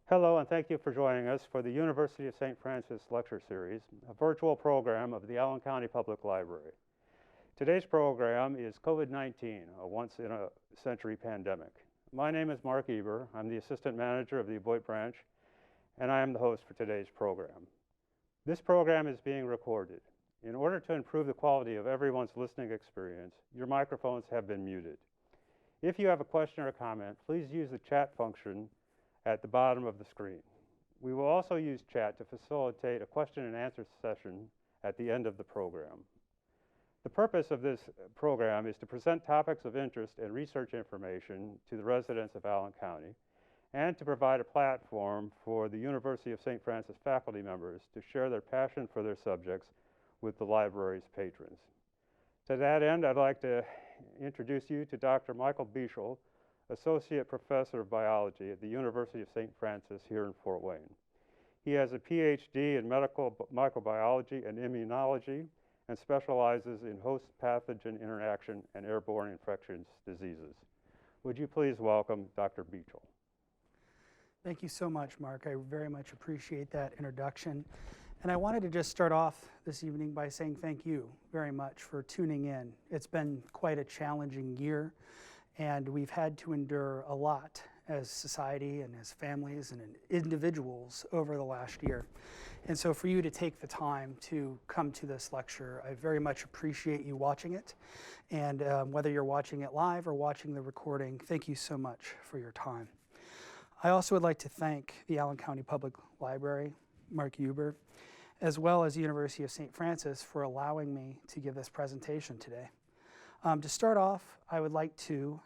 Hello, and thank you for joining us for the University of St. Francis Lecture Series, a virtual program of the Allen County Public Library. Today's program is COVID-19, a once-in-a-century pandemic. My name is Mark Eber. I'm the Assistant Manager of the Aboit Branch, and I am the host for today's program. This program is being recorded. In order to improve the quality of everyone's listening experience, your microphones have been muted. If you have a question or comment, please use the chat function at the bottom of the screen. We will also use chat to facilitate a question and answer session at the end of the program. The purpose of this program is to present topics of interest and research information to the residents of Allen County and to provide a platform for the University of St. Francis faculty members to share their passion for their subjects with the library's patrons. To that end, I'd like to introduce you to Dr. Michael Bechill, Associate Professor of Biology at the University of St. Francis here in Fort Wayne. He has a PhD in medical microbiology and immunology and specializes in host pathogen interaction and airborne infectious diseases. Would you please welcome Dr. Bechill? Thank you so much, Mark. I very much appreciate that introduction. And I wanted to just start off this evening by saying thank you very much for tuning in. It's been quite a challenging year, and we've had to endure a lot as society and as families and individuals over the last year. And so for you to take the time to come to this lecture, I very much appreciate you watching it. And whether you're watching it live or watching the recording, thank you so much for your time. I also would like to thank the Allen County Public Library, Mark Huber, as well as the University of St. Francis for allowing me to give this presentation today. To start off, I would like to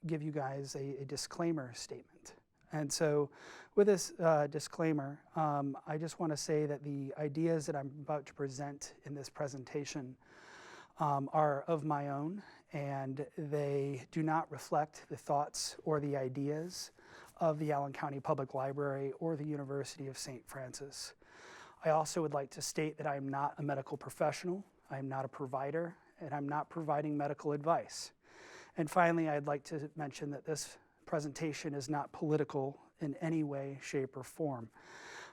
give you guys a disclaimer statement. And so with this disclaimer, I just want to say that the ideas that I'm about to present in this presentation are of my own, and they do not reflect the thoughts or the ideas of the Allen County Public Library or the University of St. Francis. I also would like to state that I am not a medical professional, I am not a provider, and I'm not providing medical advice. And finally, I'd like to mention that this presentation is not political in any way, shape, or form.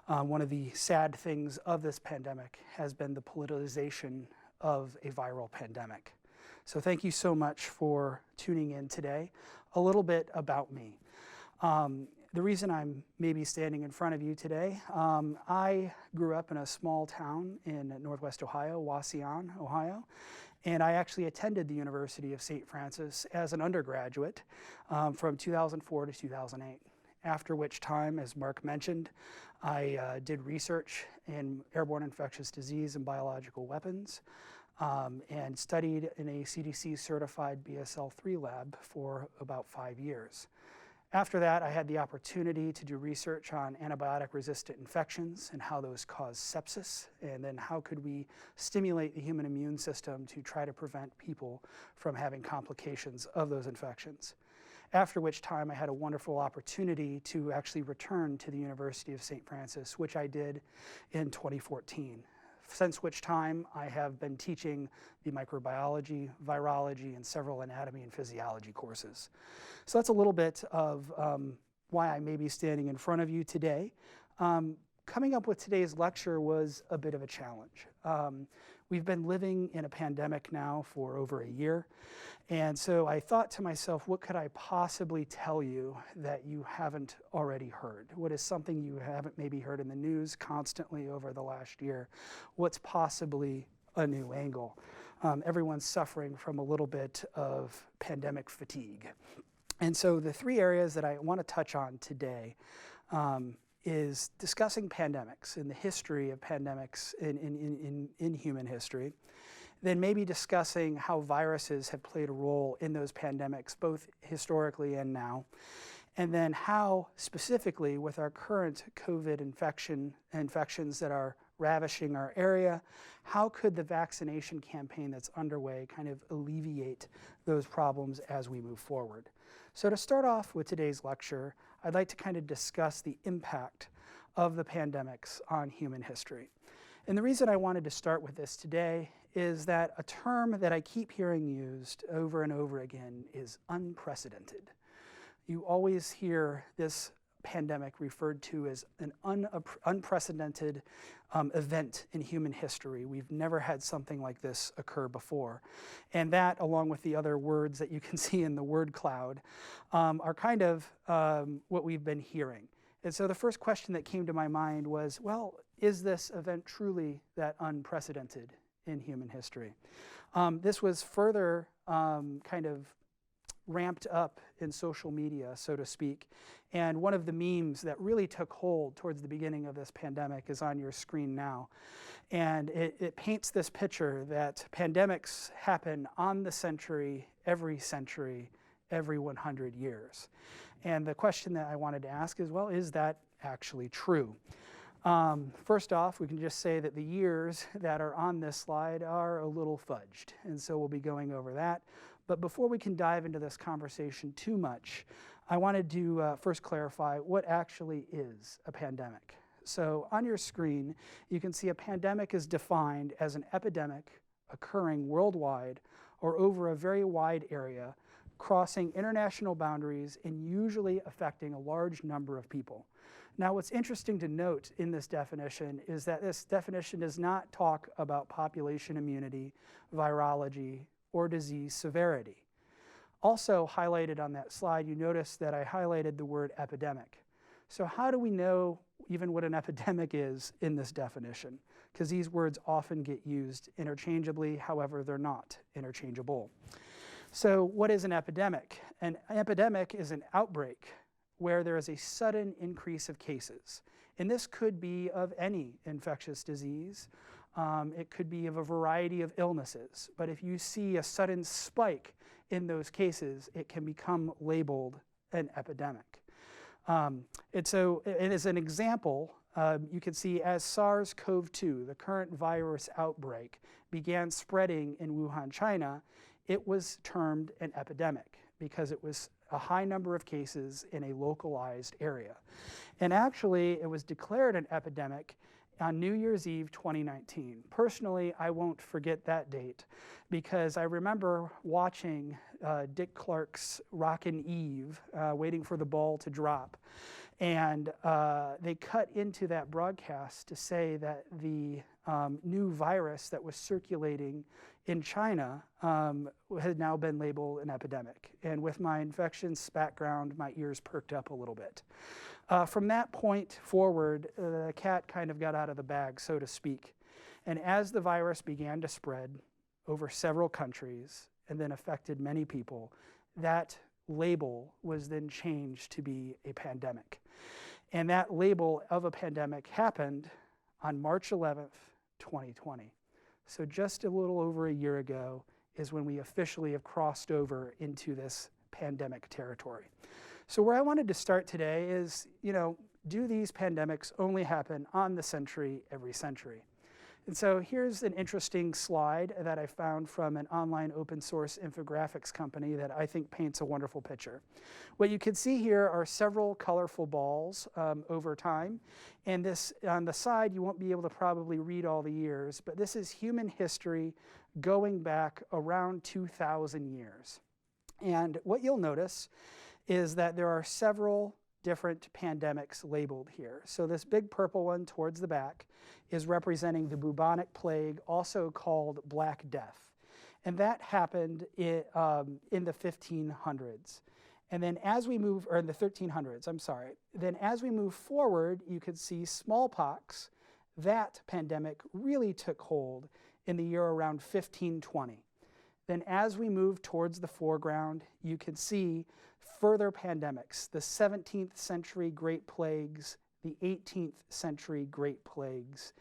One of the sad things of this pandemic has been the politicization of a viral pandemic. So thank you so much for tuning in today. A little bit about me. The reason I'm maybe standing in front of you today, I grew up in a small town in Northwest Ohio, Wauseon, Ohio, and I actually attended the University of St. Francis as an undergraduate from 2004 to 2008, after which time, as Mark mentioned, I did research in airborne infectious disease and biological weapons and studied in a CDC-certified BSL-3 lab for about 5 years. After that, I had the opportunity to do research on antibiotic-resistant infections and how those cause sepsis, and then how could we stimulate the human immune system to try to prevent people from having complications of those infections. After which time I had a wonderful opportunity to actually return to the University of St. Francis, which I did in 2014. Since which time I have been teaching the microbiology, virology, and several anatomy and physiology courses. So that's a little bit of why I may be standing in front of you today. Coming up with today's lecture was a bit of a challenge. We've been living in a pandemic now for over a year, and so I thought to myself, what could I possibly tell you that you haven't already heard? What is something you haven't maybe heard in the news constantly over the last year? What's possibly a new angle? Everyone's suffering from a little bit of pandemic fatigue. And so the three areas that I want to touch on today is discussing pandemics and the history of pandemics in human history, then maybe discussing how viruses have played a role in those pandemics, both historically and now, and then how specifically with our current COVID infections that are ravishing our area, how could the vaccination campaign that's underway kind of alleviate those problems as we move forward? So to start off with today's lecture, I'd like to kind of discuss the impact of the pandemics on human history. And the reason I wanted to start with this today is that a term that I keep hearing used over and over again is unprecedented. You always hear this pandemic referred to as an unprecedented event in human history. We've never had something like this occur before. And that, along with the other words that you can see in the word cloud, are kind of what we've been hearing. And so the first question that came to my mind was, well, is this event truly that unprecedented in human history? This was further kind of ramped up in social media, so to speak. And one of the memes that really took hold towards the beginning of this pandemic is on your screen now. And it paints this picture that pandemics happen on the century, every 100 years. And the question that I wanted to ask is, well, is that actually true? First off, we can just say that the years that are on this slide are a little fudged, and so we'll be going over that. But before we can dive into this conversation too much, I wanted to first clarify what actually is a pandemic. So on your screen, you can see a pandemic is defined as an epidemic occurring worldwide or over a very wide area, crossing international boundaries and usually affecting a large number of people. Now, what's interesting to note in this definition is that this definition does not talk about population immunity, virology, or disease severity. Also highlighted on that slide, you notice that I highlighted the word epidemic. So how do we know even what an epidemic is in this definition? Because these words often get used interchangeably, however, they're not interchangeable. So what is an epidemic? An epidemic is an outbreak where there is a sudden increase of cases. And this could be of any infectious disease. It could be of a variety of illnesses. But if you see a sudden spike in those cases, it can become labeled an epidemic. And so, and as an example, you can see as SARS-CoV-2, the current virus outbreak, began spreading in Wuhan, China, it was termed an epidemic because it was a high number of cases in a localized area. And actually, it was declared an epidemic on New Year's Eve 2019. Personally, I won't forget that date because I remember watching Dick Clark's Rockin' Eve, waiting for the ball to drop. And they cut into that broadcast to say that the new virus that was circulating in China had now been labeled an epidemic. And with my infections background, my ears perked up a little bit. From that point forward, the cat kind of got out of the bag, so to speak. And as the virus began to spread over several countries and then affected many people, that label was then changed to be a pandemic. And that label of a pandemic happened on March 11th, 2020. So just a little over a year ago is when we officially have crossed over into this pandemic territory. So where I wanted to start today is, do these pandemics only happen on the century, every century? And so here's an interesting slide that I found from an online open source infographics company that I think paints a wonderful picture. What you can see here are several colorful balls over time. And this, on the side, you won't be able to probably read all the years, but this is human history going back around 2,000 years. And what you'll notice is that there are several different pandemics labeled here. So this big purple one towards the back is representing the bubonic plague, also called Black Death. And that happened in the 1500s. And then as we move, or in the 1300s, I'm sorry. Then as we move forward, you could see smallpox. That pandemic really took hold in the year around 1520. Then as we move towards the foreground, you can see further pandemics, the 17th century Great Plagues, the 18th century Great Plagues.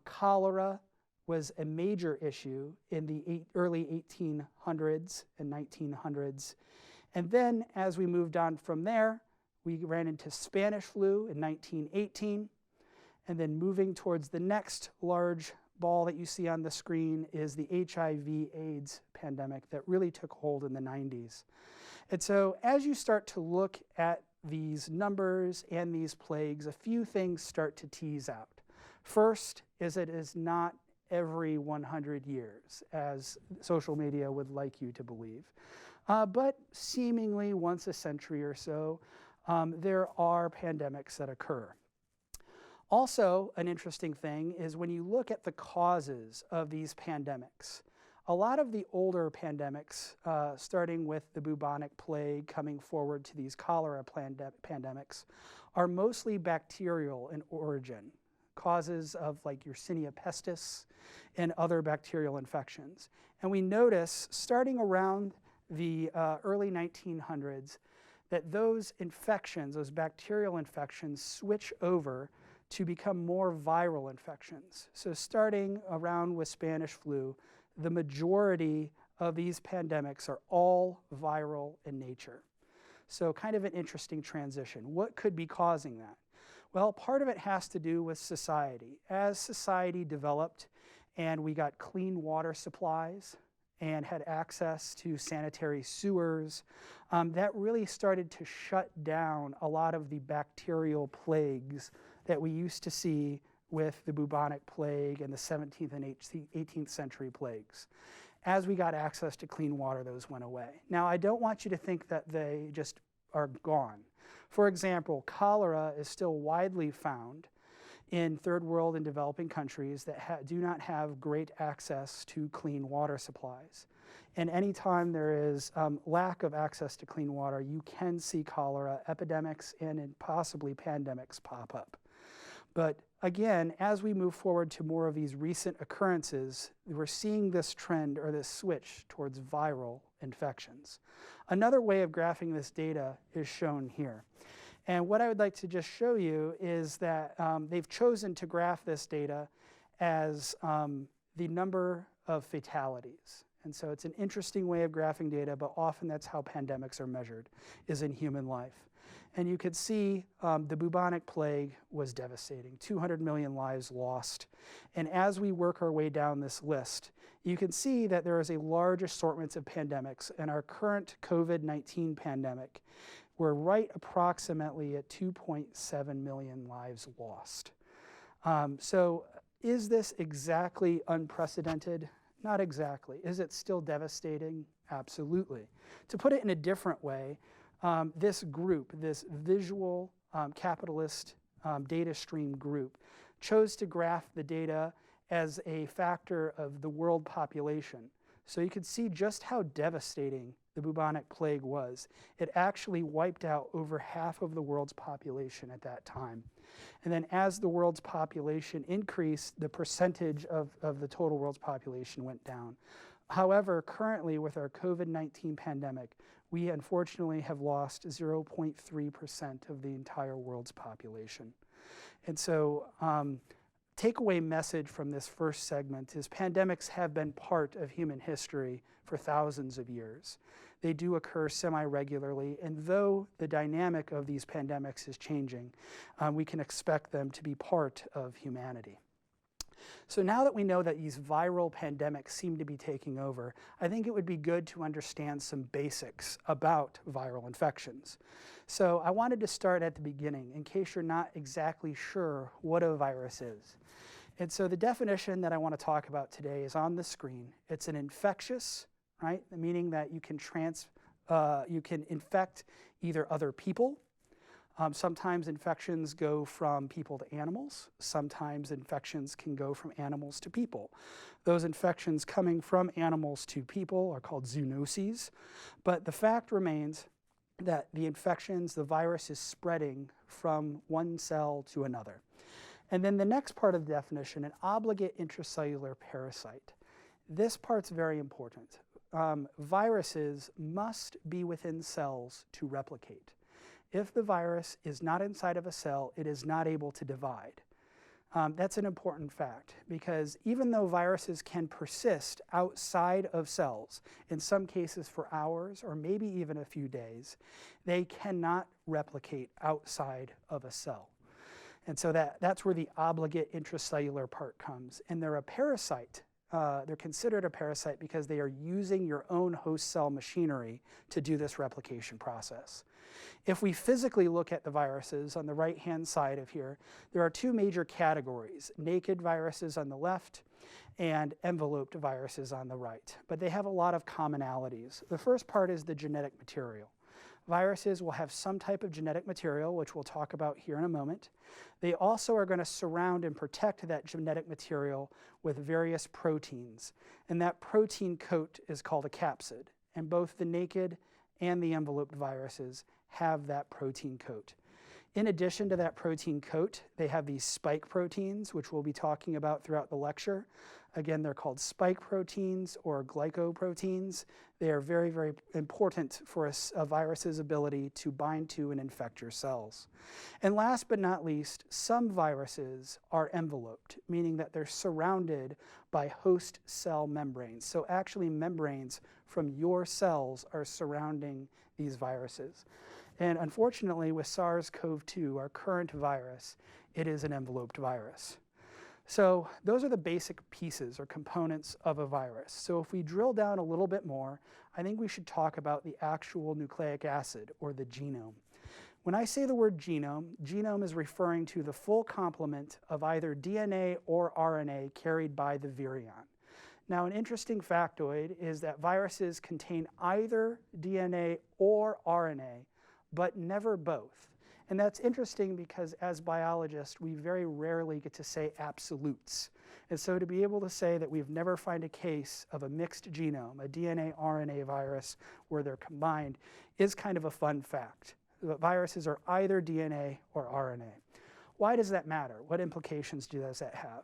Cholera was a major issue in the early 1800s and 1900s. And then as we moved on from there, we ran into Spanish flu in 1918. And then moving towards the next large ball that you see on the screen is the HIV/AIDS pandemic that really took hold in the 90s. And so as you start to look at these numbers and these plagues, a few things start to tease out. First is it is not every 100 years, as social media would like you to believe, but seemingly once a century or so. there are pandemics that occur. Also, an interesting thing is when you look at the causes of these pandemics, a lot of the older pandemics, starting with the bubonic plague coming forward to these cholera pandemics, are mostly bacterial in origin, causes of like Yersinia pestis and other bacterial infections. And we notice, starting around the early 1900s, that those infections, those bacterial infections, switch over to become more viral infections. So starting around with Spanish flu, the majority of these pandemics are all viral in nature. So kind of an interesting transition. What could be causing that? Well, part of it has to do with society. As society developed and we got clean water supplies and had access to sanitary sewers, that really started to shut down a lot of the bacterial plagues that we used to see with the bubonic plague and the 17th and 18th century plagues. As we got access to clean water, those went away. Now, I don't want you to think that they just are gone. For example, cholera is still widely found in third world and developing countries that do not have great access to clean water supplies. And anytime there is lack of access to clean water, you can see cholera epidemics and possibly pandemics pop up. But again, as we move forward to more of these recent occurrences, we're seeing this trend or this switch towards viral infections. Another way of graphing this data is shown here. And what I would like to just show you is that they've chosen to graph this data as the number of fatalities. And so it's an interesting way of graphing data, but often that's how pandemics are measured, is in human life. And you could see the bubonic plague was devastating, 200 million lives lost. And as we work our way down this list, you can see that there is a large assortment of pandemics. And our current COVID-19 pandemic, we're right approximately at 2.7 million lives lost. So is this exactly unprecedented? Not exactly. Is it still devastating? Absolutely. To put it in a different way, this group, this visual capitalist data stream group, chose to graph the data as a factor of the world population. So you could see just how devastating the bubonic plague was. It actually wiped out over half of the world's population at that time. And then as the world's population increased, the percentage of the total world's population went down. However, currently with our COVID-19 pandemic, we unfortunately have lost 0.3% of the entire world's population. And so takeaway message from this first segment is pandemics have been part of human history for thousands of years. They do occur semi-regularly, and though the dynamic of these pandemics is changing, we can expect them to be part of humanity. So now that we know that these viral pandemics seem to be taking over, I think it would be good to understand some basics about viral infections. So I wanted to start at the beginning in case you're not exactly sure what a virus is. And so the definition that I want to talk about today is on the screen. It's an infectious, right? Meaning that you can infect either other people. Sometimes infections go from people to animals. Sometimes infections can go from animals to people. Those infections coming from animals to people are called zoonoses. But the fact remains that the infections, the virus is spreading from one cell to another. And then the next part of the definition, an obligate intracellular parasite. This part's very important. Viruses must be within cells to replicate. If the virus is not inside of a cell, it is not able to divide. That's an important fact because even though viruses can persist outside of cells, in some cases for hours or maybe even a few days, they cannot replicate outside of a cell. And so that's where the obligate intracellular part comes. And they're a parasite. They're considered a parasite because they are using your own host cell machinery to do this replication process. If we physically look at the viruses on the right-hand side of here, there are two major categories, naked viruses on the left and enveloped viruses on the right. But they have a lot of commonalities. The first part is the genetic material. Viruses will have some type of genetic material, which we'll talk about here in a moment. They also are going to surround and protect that genetic material with various proteins. And that protein coat is called a capsid. And both the naked and the enveloped viruses have that protein coat. In addition to that protein coat, they have these spike proteins, which we'll be talking about throughout the lecture. Again, they're called spike proteins or glycoproteins. They are very, very important for a virus's ability to bind to and infect your cells. And last but not least, some viruses are enveloped, meaning that they're surrounded by host cell membranes. So actually membranes from your cells are surrounding these viruses. And unfortunately, with SARS-CoV-2, our current virus, it is an enveloped virus. So those are the basic pieces or components of a virus. So if we drill down a little bit more, I think we should talk about the actual nucleic acid or the genome. When I say the word genome, genome is referring to the full complement of either DNA or RNA carried by the virion. Now, an interesting factoid is that viruses contain either DNA or RNA, but never both. And that's interesting because as biologists, we very rarely get to say absolutes. And so to be able to say that we've never found a case of a mixed genome, a DNA-RNA virus, where they're combined, is kind of a fun fact. But viruses are either DNA or RNA. Why does that matter? What implications does that have?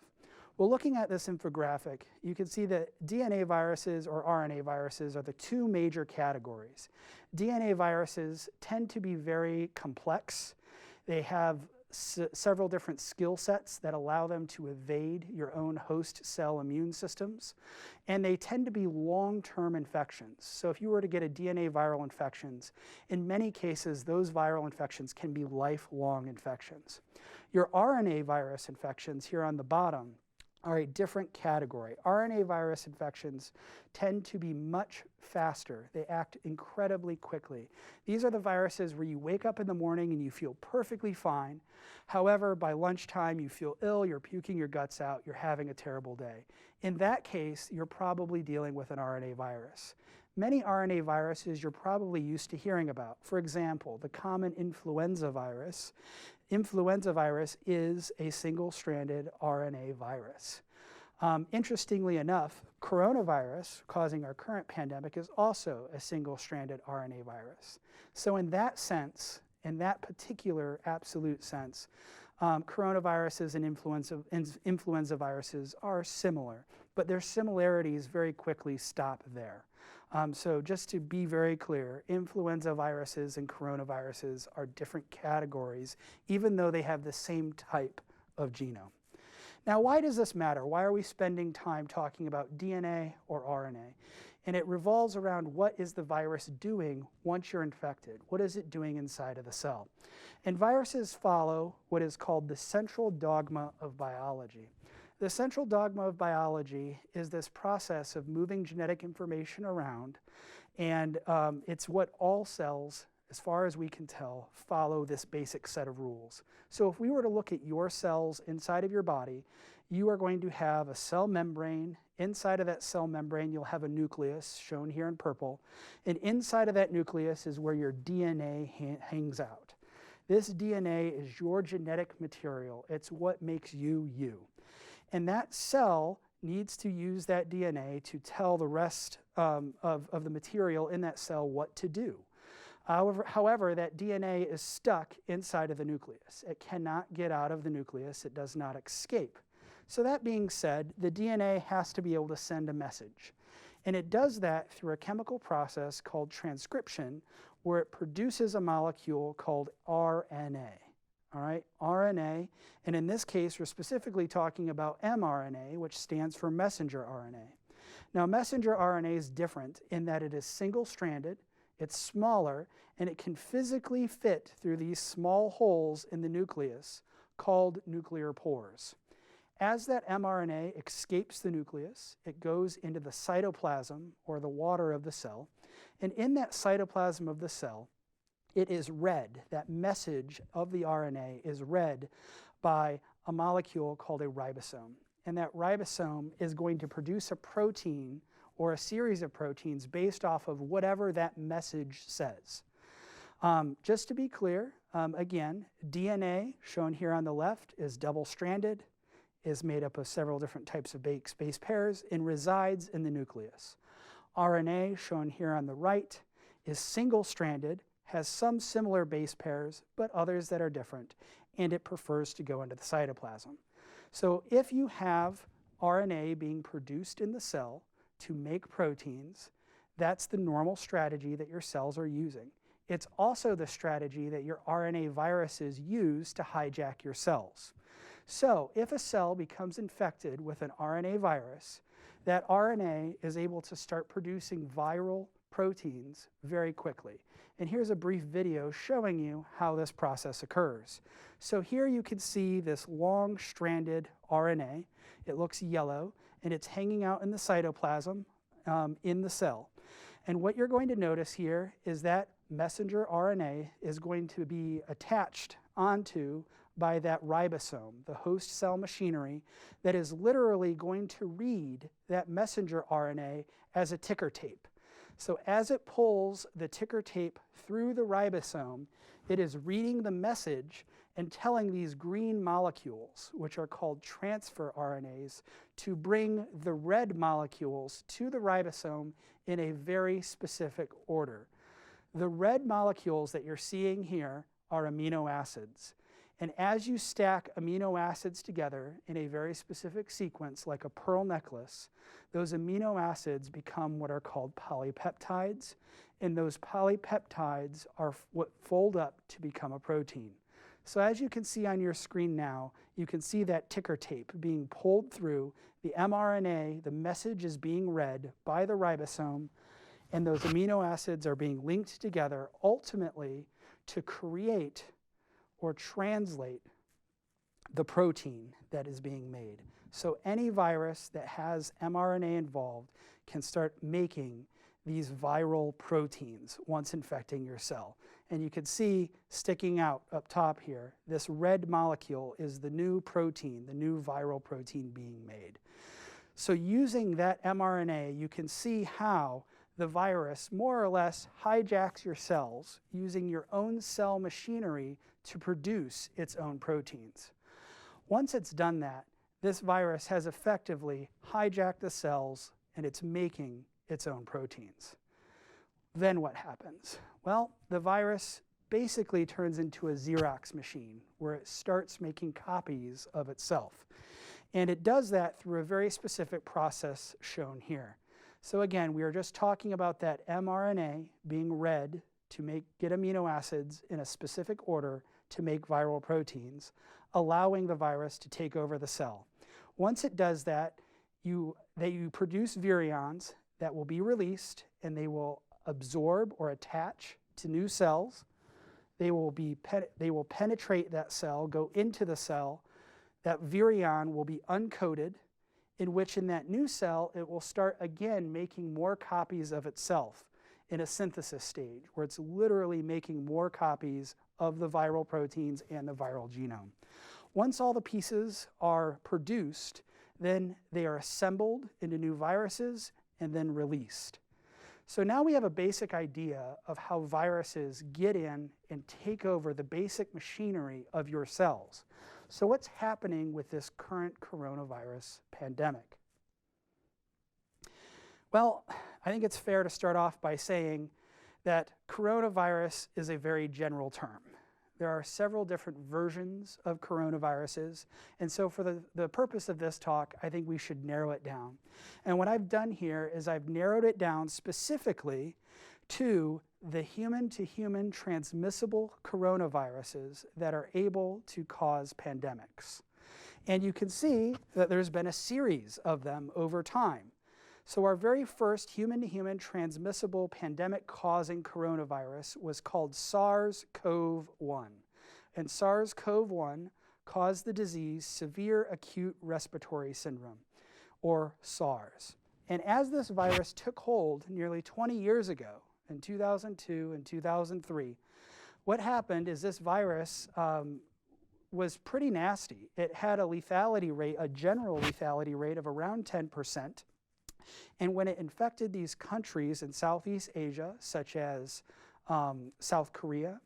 Well, looking at this infographic, you can see that DNA viruses or RNA viruses are the two major categories. DNA viruses tend to be very complex. They have several different skill sets that allow them to evade your own host cell immune systems. And they tend to be long-term infections. So if you were to get a DNA viral infections, in many cases, those viral infections can be lifelong infections. Your RNA virus infections here on the bottom are a different category. RNA virus infections tend to be much faster. They act incredibly quickly. These are the viruses where you wake up in the morning and you feel perfectly fine. However, by lunchtime you feel ill, you're puking your guts out, you're having a terrible day. In that case, you're probably dealing with an RNA virus. Many RNA viruses you're probably used to hearing about. For example, the common influenza virus. Influenza virus is a single-stranded RNA virus. Interestingly enough, coronavirus, causing our current pandemic, is also a single-stranded RNA virus. So in that sense, in that particular absolute sense, coronaviruses and influenza viruses are similar, but their similarities very quickly stop there. So just to be very clear, influenza viruses and coronaviruses are different categories, even though they have the same type of genome. Now, why does this matter? Why are we spending time talking about DNA or RNA? And it revolves around what is the virus doing once you're infected? What is it doing inside of the cell? And viruses follow what is called the central dogma of biology. The central dogma of biology is this process of moving genetic information around, and it's what all cells, as far as we can tell, follow this basic set of rules. So if we were to look at your cells inside of your body, you are going to have a cell membrane. Inside of that cell membrane, you'll have a nucleus, shown here in purple, and inside of that nucleus is where your DNA hangs out. This DNA is your genetic material. It's what makes you you. And that cell needs to use that DNA to tell the rest of the material in that cell what to do. However, that DNA is stuck inside of the nucleus. It cannot get out of the nucleus. It does not escape. So that being said, the DNA has to be able to send a message. And it does that through a chemical process called transcription, where it produces a molecule called RNA. All right, RNA, and in this case, we're specifically talking about mRNA, which stands for messenger RNA. Now, messenger RNA is different in that it is single-stranded, it's smaller, and it can physically fit through these small holes in the nucleus called nuclear pores. As that mRNA escapes the nucleus, it goes into the cytoplasm, or the water of the cell, and in that cytoplasm of the cell, it is read, that message of the RNA is read by a molecule called a ribosome. And that ribosome is going to produce a protein or a series of proteins based off of whatever that message says. Just to be clear, again, DNA, shown here on the left, is double-stranded, is made up of several different types of base pairs, and resides in the nucleus. RNA, shown here on the right, is single-stranded, has some similar base pairs, but others that are different, and it prefers to go into the cytoplasm. So if you have RNA being produced in the cell to make proteins, that's the normal strategy that your cells are using. It's also the strategy that your RNA viruses use to hijack your cells. So if a cell becomes infected with an RNA virus, that RNA is able to start producing viral proteins very quickly. And here's a brief video showing you how this process occurs. So here you can see this long-stranded RNA. It looks yellow, and it's hanging out in the cytoplasm in the cell. And what you're going to notice here is that messenger RNA is going to be attached onto by that ribosome, the host cell machinery, that is literally going to read that messenger RNA as a ticker tape. So as it pulls the ticker tape through the ribosome, it is reading the message and telling these green molecules, which are called transfer RNAs, to bring the red molecules to the ribosome in a very specific order. The red molecules that you're seeing here are amino acids. And as you stack amino acids together in a very specific sequence, like a pearl necklace, those amino acids become what are called polypeptides, and those polypeptides are what fold up to become a protein. So as you can see on your screen now, you can see that ticker tape being pulled through. The mRNA, the message is being read by the ribosome, and those amino acids are being linked together ultimately to create or translate the protein that is being made. So any virus that has mRNA involved can start making these viral proteins once infecting your cell. And you can see sticking out up top here, this red molecule is the new protein, the new viral protein being made. So using that mRNA, you can see how the virus more or less hijacks your cells using your own cell machinery to produce its own proteins. Once it's done that, this virus has effectively hijacked the cells and it's making its own proteins. Then what happens? Well, the virus basically turns into a Xerox machine where it starts making copies of itself. And it does that through a very specific process shown here. So again, we are just talking about that mRNA being read to get amino acids in a specific order to make viral proteins, allowing the virus to take over the cell. Once it does that, you produce virions that will be released, and they will absorb or attach to new cells. They will penetrate that cell, go into the cell. That virion will be uncoated, in which in that new cell, it will start again making more copies of itself in a synthesis stage, where it's literally making more copies of the viral proteins and the viral genome. Once all the pieces are produced, then they are assembled into new viruses and then released. So now we have a basic idea of how viruses get in and take over the basic machinery of your cells. So what's happening with this current coronavirus pandemic? Well, I think it's fair to start off by saying that coronavirus is a very general term. There are several different versions of coronaviruses, and so for the purpose of this talk, I think we should narrow it down. And what I've done here is I've narrowed it down specifically to the human-to-human transmissible coronaviruses that are able to cause pandemics. And you can see that there's been a series of them over time. So our very first human-to-human transmissible pandemic-causing coronavirus was called SARS-CoV-1. And SARS-CoV-1 caused the disease severe acute respiratory syndrome, or SARS. And as this virus took hold nearly 20 years ago, in 2002 and 2003, what happened is this virus was pretty nasty. It had a lethality rate, a general lethality rate of around 10%. And when it infected these countries in Southeast Asia, such as South Korea,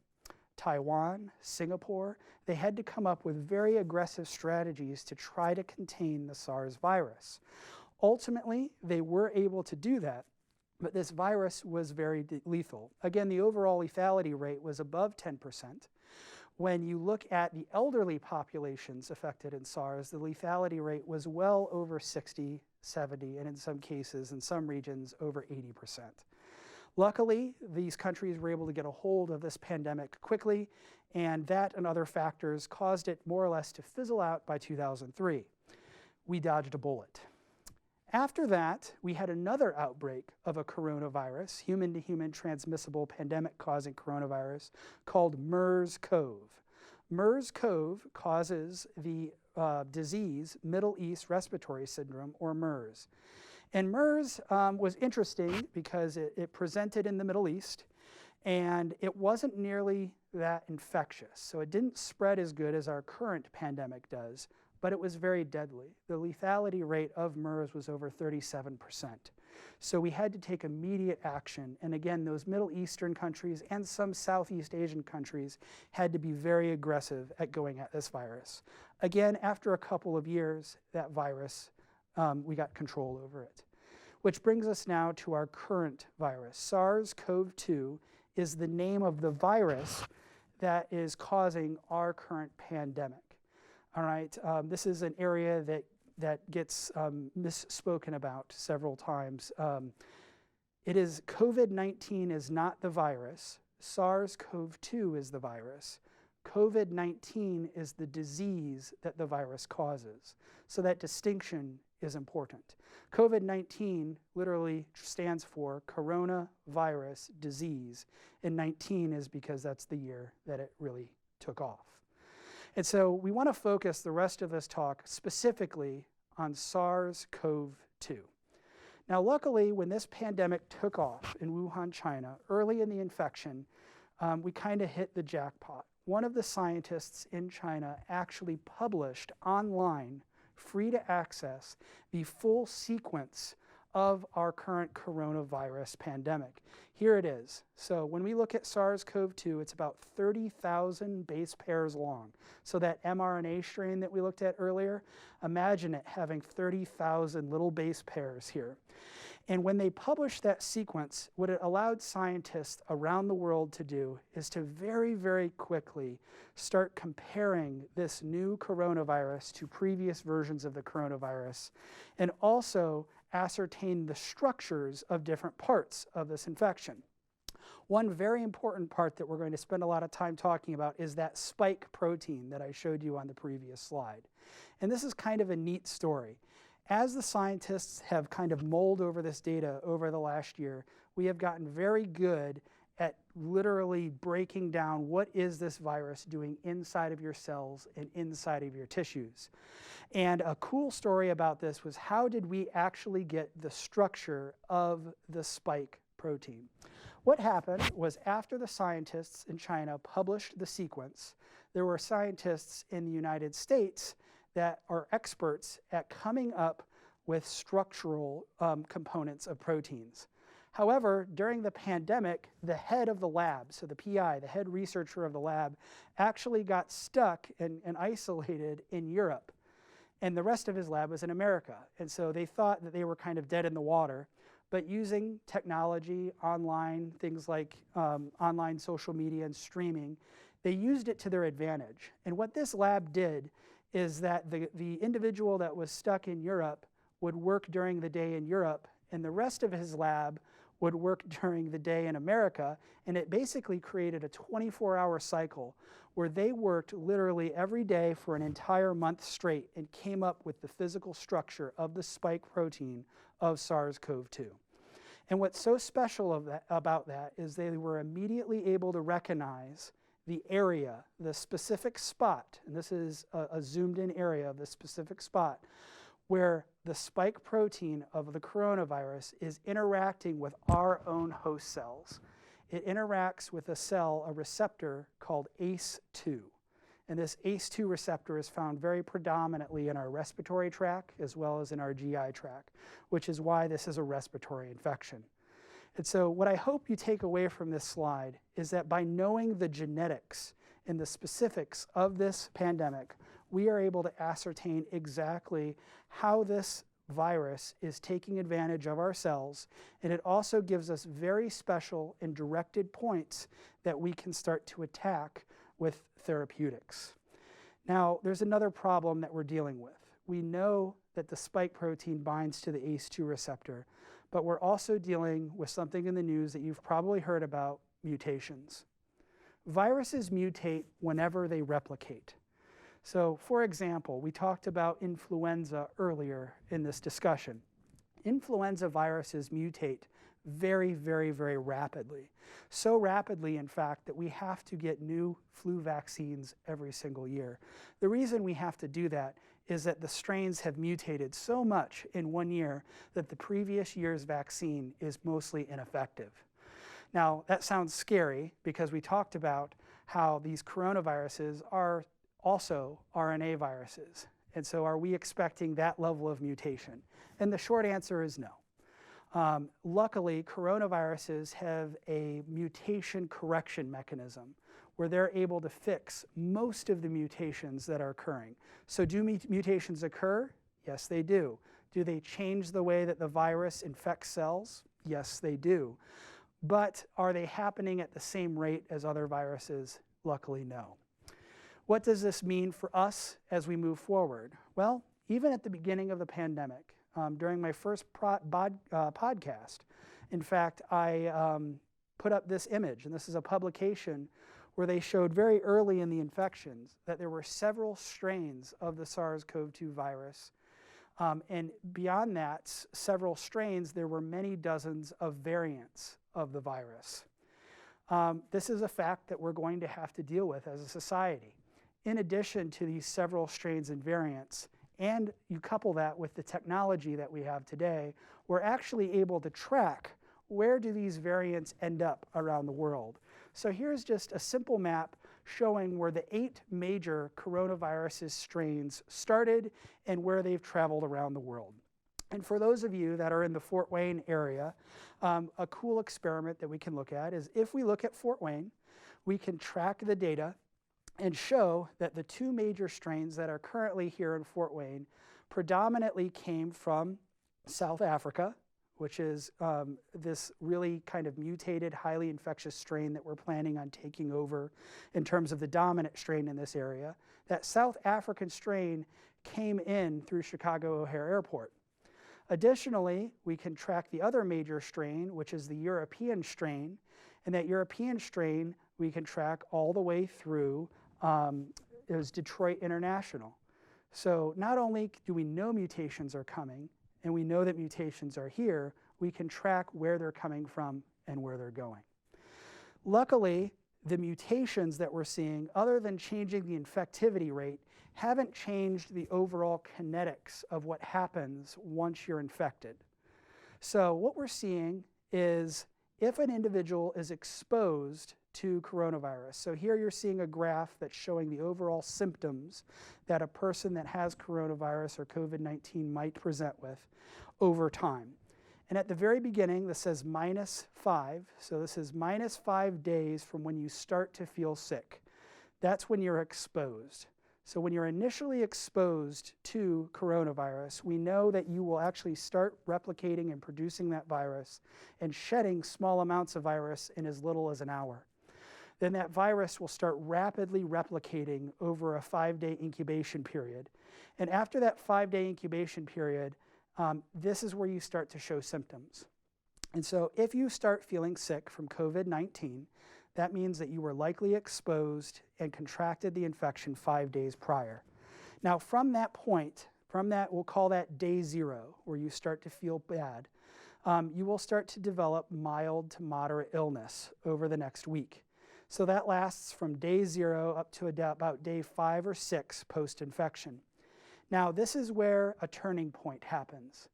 Taiwan, Singapore. They had to come up with very aggressive strategies to try to contain the SARS virus. Ultimately, they were able to do that, but this virus was very lethal. Again, the overall lethality rate was above 10%. When you look at the elderly populations affected in SARS, the lethality rate was well over 60, 70, and in some cases, in some regions, over 80%. Luckily, these countries were able to get a hold of this pandemic quickly, and that and other factors caused it more or less to fizzle out by 2003. We dodged a bullet. After that, we had another outbreak of a coronavirus, human-to-human transmissible pandemic-causing coronavirus, called MERS-CoV. MERS-CoV causes the disease Middle East Respiratory Syndrome, or MERS. And MERS was interesting because it presented in the Middle East, and it wasn't nearly that infectious. So it didn't spread as good as our current pandemic does, but it was very deadly. The lethality rate of MERS was over 37%. So we had to take immediate action. And again, those Middle Eastern countries and some Southeast Asian countries had to be very aggressive at going at this virus. Again, after a couple of years, that virus, we got control over it. Which brings us now to our current virus. SARS-CoV-2 is the name of the virus that is causing our current pandemic. All right, this is an area that gets misspoken about several times. COVID-19 is not the virus. SARS-CoV-2 is the virus. COVID-19 is the disease that the virus causes. So that distinction is important. COVID-19 literally stands for coronavirus disease, and 19 is because that's the year that it really took off. And so we want to focus the rest of this talk specifically on SARS-CoV-2. Now, luckily, when this pandemic took off in Wuhan, China, early in the infection, we kind of hit the jackpot. One of the scientists in China actually published online, free to access, the full sequence of our current coronavirus pandemic. Here it is. So when we look at SARS-CoV-2, it's about 30,000 base pairs long. So that mRNA strain that we looked at earlier, imagine it having 30,000 little base pairs here. And when they published that sequence, what it allowed scientists around the world to do is to very, very quickly start comparing this new coronavirus to previous versions of the coronavirus, and also ascertain the structures of different parts of this infection. One very important part that we're going to spend a lot of time talking about is that spike protein that I showed you on the previous slide. And this is kind of a neat story. As the scientists have kind of mulled over this data over the last year, we have gotten very good at literally breaking down what is this virus doing inside of your cells and inside of your tissues. And a cool story about this was, how did we actually get the structure of the spike protein? What happened was, after the scientists in China published the sequence, there were scientists in the United States that are experts at coming up with structural components of proteins. However, during the pandemic, the head of the lab, so the PI, the head researcher of the lab, actually got stuck and isolated in Europe. And the rest of his lab was in America. And so they thought that they were kind of dead in the water. But using technology, online, things like online social media and streaming, they used it to their advantage. And what this lab did is that the individual that was stuck in Europe would work during the day in Europe, and the rest of his lab would work during the day in America, and it basically created a 24-hour cycle where they worked literally every day for an entire month straight and came up with the physical structure of the spike protein of SARS-CoV-2. And what's so special about that is they were immediately able to recognize the area, the specific spot, and this is a zoomed in area of the specific spot, where the spike protein of the coronavirus is interacting with our own host cells. It interacts with a cell, a receptor called ACE2. And this ACE2 receptor is found very predominantly in our respiratory tract as well as in our GI tract, which is why this is a respiratory infection. And so what I hope you take away from this slide is that by knowing the genetics and the specifics of this pandemic, we are able to ascertain exactly how this virus is taking advantage of our cells, and it also gives us very special and directed points that we can start to attack with therapeutics. Now, there's another problem that we're dealing with. We know that the spike protein binds to the ACE2 receptor, but we're also dealing with something in the news that you've probably heard about: mutations. Viruses mutate whenever they replicate. So, for example, we talked about influenza earlier in this discussion. Influenza viruses mutate very, very, very rapidly. So rapidly, in fact, that we have to get new flu vaccines every single year. The reason we have to do that is that the strains have mutated so much in 1 year that the previous year's vaccine is mostly ineffective. Now, that sounds scary because we talked about how these coronaviruses are also RNA viruses. And so are we expecting that level of mutation? And the short answer is no. Luckily, coronaviruses have a mutation correction mechanism where they're able to fix most of the mutations that are occurring. So do mutations occur? Yes, they do. Do they change the way that the virus infects cells? Yes, they do. But are they happening at the same rate as other viruses? Luckily, no. What does this mean for us as we move forward? Well, even at the beginning of the pandemic, during my first podcast, in fact, I put up this image, and this is a publication where they showed very early in the infections that there were several strains of the SARS-CoV-2 virus. And beyond that, several strains, there were many dozens of variants of the virus. This is a fact that we're going to have to deal with as a society. In addition to these several strains and variants, and you couple that with the technology that we have today, we're actually able to track where do these variants end up around the world. So here's just a simple map showing where the 8 major coronavirus strains started and where they've traveled around the world. And for those of you that are in the Fort Wayne area, a cool experiment that we can look at is if we look at Fort Wayne, we can track the data and show that the 2 major strains that are currently here in Fort Wayne predominantly came from South Africa, which is this really kind of mutated, highly infectious strain that we're planning on taking over in terms of the dominant strain in this area. That South African strain came in through Chicago O'Hare Airport. Additionally, we can track the other major strain, which is the European strain, and that European strain we can track all the way through it was Detroit International. So not only do we know mutations are coming, and we know that mutations are here, we can track where they're coming from and where they're going. Luckily, the mutations that we're seeing, other than changing the infectivity rate, haven't changed the overall kinetics of what happens once you're infected. So what we're seeing is if an individual is exposed to coronavirus. So here you're seeing a graph that's showing the overall symptoms that a person that has coronavirus or COVID-19 might present with over time. And at the very beginning, this says -5. So this is -5 days from when you start to feel sick. That's when you're exposed. So when you're initially exposed to coronavirus, we know that you will actually start replicating and producing that virus and shedding small amounts of virus in as little as an hour. Then that virus will start rapidly replicating over a 5-day incubation period. And after that 5-day incubation period, this is where you start to show symptoms. And so if you start feeling sick from COVID-19, that means that you were likely exposed and contracted the infection 5 days prior. Now from that point, we'll call that day 0, where you start to feel bad, you will start to develop mild to moderate illness over the next week. So that lasts from day 0 up to about day 5 or 6 post-infection. Now this is where a turning point happens.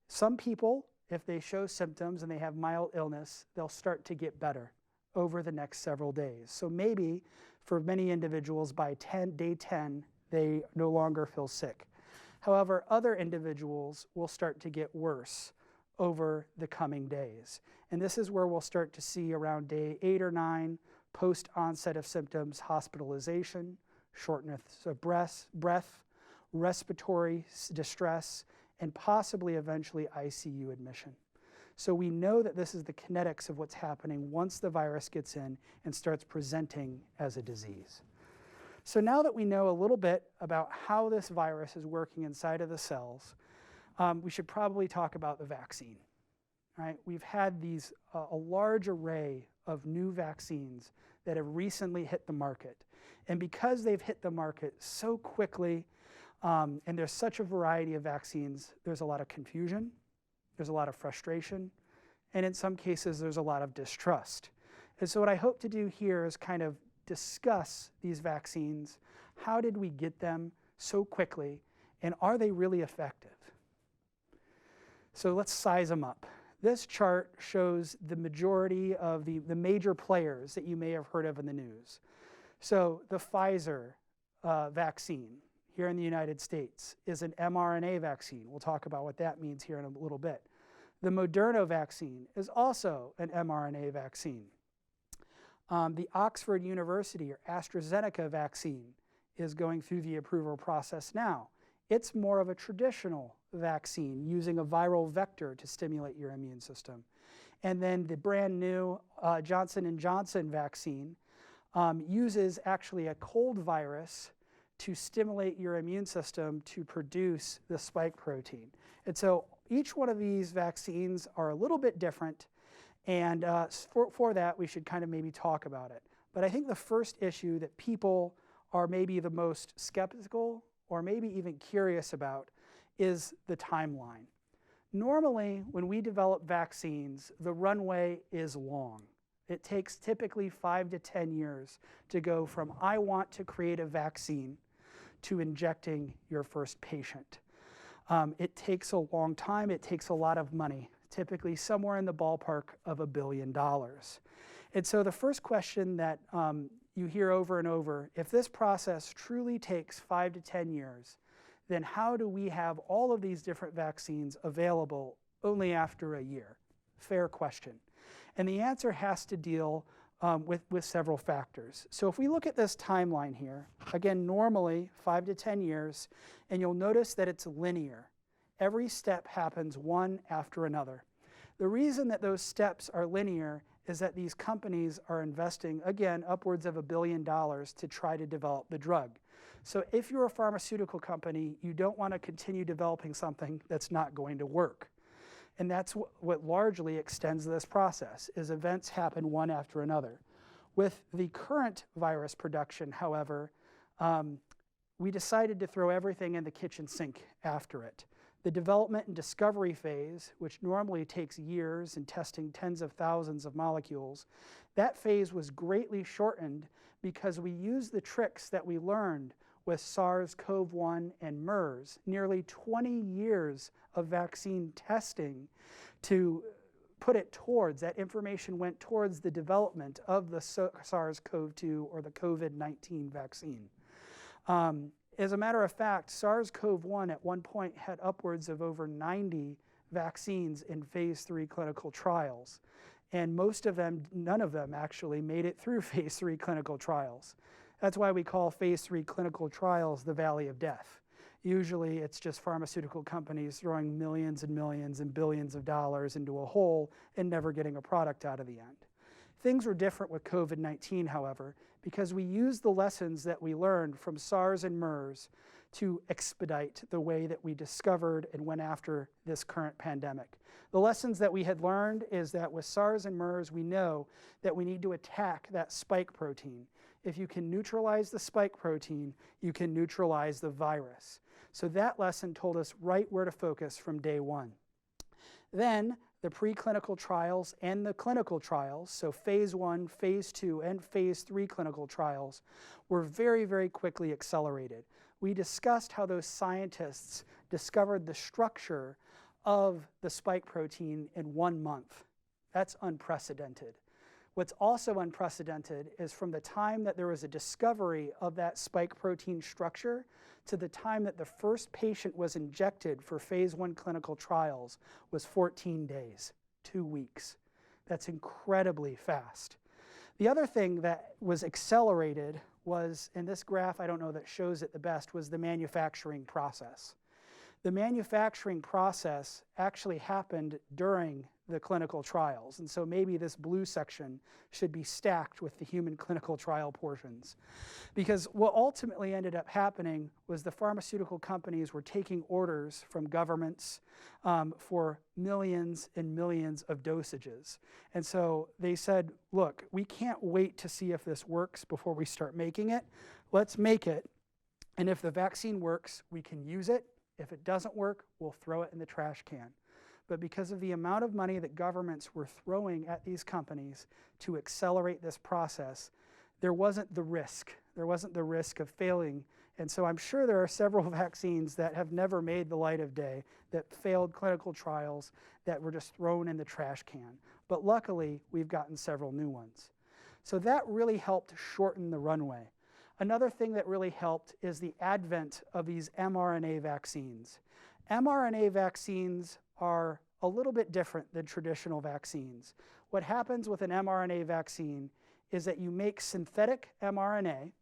Some people, if they show symptoms and they have mild illness, they'll start to get better over the next several days. So maybe for many individuals by day 10, they no longer feel sick. However, other individuals will start to get worse over the coming days. And this is where we'll start to see around day 8 or 9, post-onset of symptoms, hospitalization, shortness of breath, respiratory distress, and possibly eventually ICU admission. So we know that this is the kinetics of what's happening once the virus gets in and starts presenting as a disease. So now that we know a little bit about how this virus is working inside of the cells, we should probably talk about the vaccine. Right? We've had a large array of new vaccines that have recently hit the market. And because they've hit the market so quickly, and there's such a variety of vaccines, there's a lot of confusion, there's a lot of frustration, and in some cases there's a lot of distrust. And so what I hope to do here is kind of discuss these vaccines. How did we get them so quickly, and are they really effective? So let's size them up. This chart shows the majority of the major players that you may have heard of in the news. So the Pfizer vaccine here in the United States is an mRNA vaccine. We'll talk about what that means here in a little bit. The Moderna vaccine is also an mRNA vaccine. The Oxford University or AstraZeneca vaccine is going through the approval process now. It's more of a traditional vaccine using a viral vector to stimulate your immune system. And then the brand new Johnson & Johnson vaccine uses actually a cold virus to stimulate your immune system to produce the spike protein. And so each one of these vaccines are a little bit different, and for that we should kind of maybe talk about it. But I think the first issue that people are maybe the most skeptical or maybe even curious about is the timeline. Normally, when we develop vaccines, the runway is long. It takes typically 5 to 10 years to go from I want to create a vaccine to injecting your first patient. It takes a long time. It takes a lot of money, typically somewhere in the ballpark of $1 billion. And so the first question that you hear over and over, if this process truly takes 5 to 10 years, then how do we have all of these different vaccines available only after a year? Fair question. And the answer has to deal with several factors. So if we look at this timeline here, again, normally 5 to 10 years, and you'll notice that it's linear. Every step happens one after another. The reason that those steps are linear is that these companies are investing, again, upwards of $1 billion to try to develop the drug. So if you're a pharmaceutical company, you don't want to continue developing something that's not going to work. And that's what largely extends this process, is events happen one after another. With the current virus production, however, we decided to throw everything in the kitchen sink after it. The development and discovery phase, which normally takes years and testing tens of thousands of molecules, that phase was greatly shortened because we used the tricks that we learned with SARS-CoV-1 and MERS, nearly 20 years of vaccine testing to put it towards, that information went towards the development of the SARS-CoV-2 or the COVID-19 vaccine. As a matter of fact, SARS-CoV-1 at one point had upwards of over 90 vaccines in phase 3 clinical trials. And most of them, none of them actually made it through phase 3 clinical trials. That's why we call phase 3 clinical trials the valley of death. Usually it's just pharmaceutical companies throwing millions and millions and billions of dollars into a hole and never getting a product out of the end. Things were different with COVID-19, however, because we used the lessons that we learned from SARS and MERS to expedite the way that we discovered and went after this current pandemic. The lessons that we had learned is that with SARS and MERS, we know that we need to attack that spike protein. If you can neutralize the spike protein, you can neutralize the virus. So that lesson told us right where to focus from day one. Then the preclinical trials and the clinical trials, so phase 1, phase 2, and phase 3 clinical trials, were very, very quickly accelerated. We discussed how those scientists discovered the structure of the spike protein in 1 month. That's unprecedented. What's also unprecedented is from the time that there was a discovery of that spike protein structure to the time that the first patient was injected for phase 1 clinical trials was 14 days, 2 weeks. That's incredibly fast. The other thing that was accelerated was, in this graph, I don't know that shows it the best, was the manufacturing process. The manufacturing process actually happened during the clinical trials, and so maybe this blue section should be stacked with the human clinical trial portions. Because what ultimately ended up happening was the pharmaceutical companies were taking orders from governments for millions and millions of dosages. And so they said, look, we can't wait to see if this works before we start making it. Let's make it, and if the vaccine works, we can use it. If it doesn't work, we'll throw it in the trash can. But because of the amount of money that governments were throwing at these companies to accelerate this process, there wasn't the risk. There wasn't the risk of failing. And so I'm sure there are several vaccines that have never made the light of day, that failed clinical trials, that were just thrown in the trash can. But luckily, we've gotten several new ones. So that really helped shorten the runway. Another thing that really helped is the advent of these mRNA vaccines. mRNA vaccines are a little bit different than traditional vaccines. What happens with an mRNA vaccine is that you make synthetic mRNA.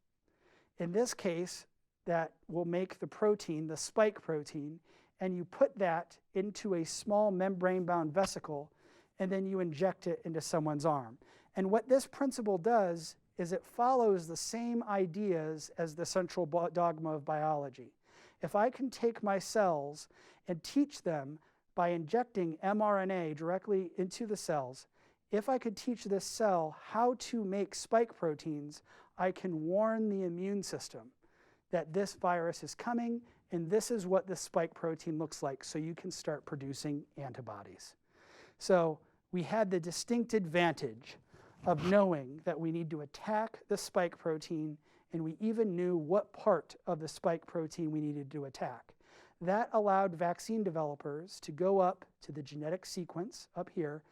In this case, that will make the protein, the spike protein, and you put that into a small membrane-bound vesicle, and then you inject it into someone's arm. And what this principle does is it follows the same ideas as the central dogma of biology. If I can take my cells and teach them by injecting mRNA directly into the cells, if I could teach this cell how to make spike proteins, I can warn the immune system that this virus is coming and this is what the spike protein looks like, so you can start producing antibodies. So we had the distinct advantage of knowing that we need to attack the spike protein, and we even knew what part of the spike protein we needed to attack. That allowed vaccine developers to go up to the genetic sequence up here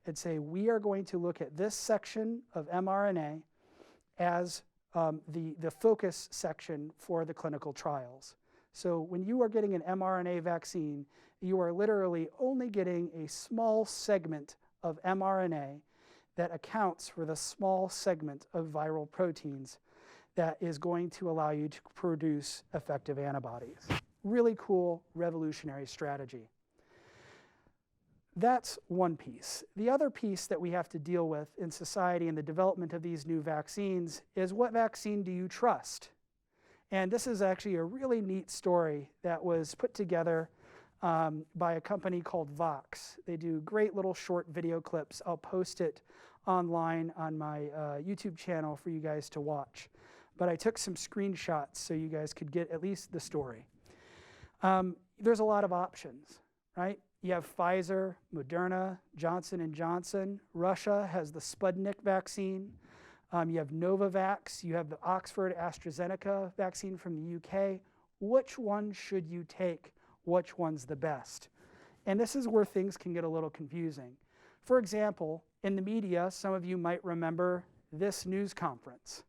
and say, we are going to look at this section of mRNA as the focus section for the clinical trials. So when you are getting an mRNA vaccine, you are literally only getting a small segment of mRNA that accounts for the small segment of viral proteins that is going to allow you to produce effective antibodies. Really cool, revolutionary strategy. That's one piece. The other piece that we have to deal with in society in the development of these new vaccines is, what vaccine do you trust? And this is actually a really neat story that was put together by a company called Vox. They do great little short video clips. I'll post it online on my YouTube channel for you guys to watch. But I took some screenshots so you guys could get at least the story. There's a lot of options, right? You have Pfizer, Moderna, Johnson & Johnson. Russia has the Sputnik vaccine. You have Novavax. You have the Oxford AstraZeneca vaccine from the UK. Which one should you take? Which one's the best? And this is where things can get a little confusing. For example, in the media, some of you might remember this news conference.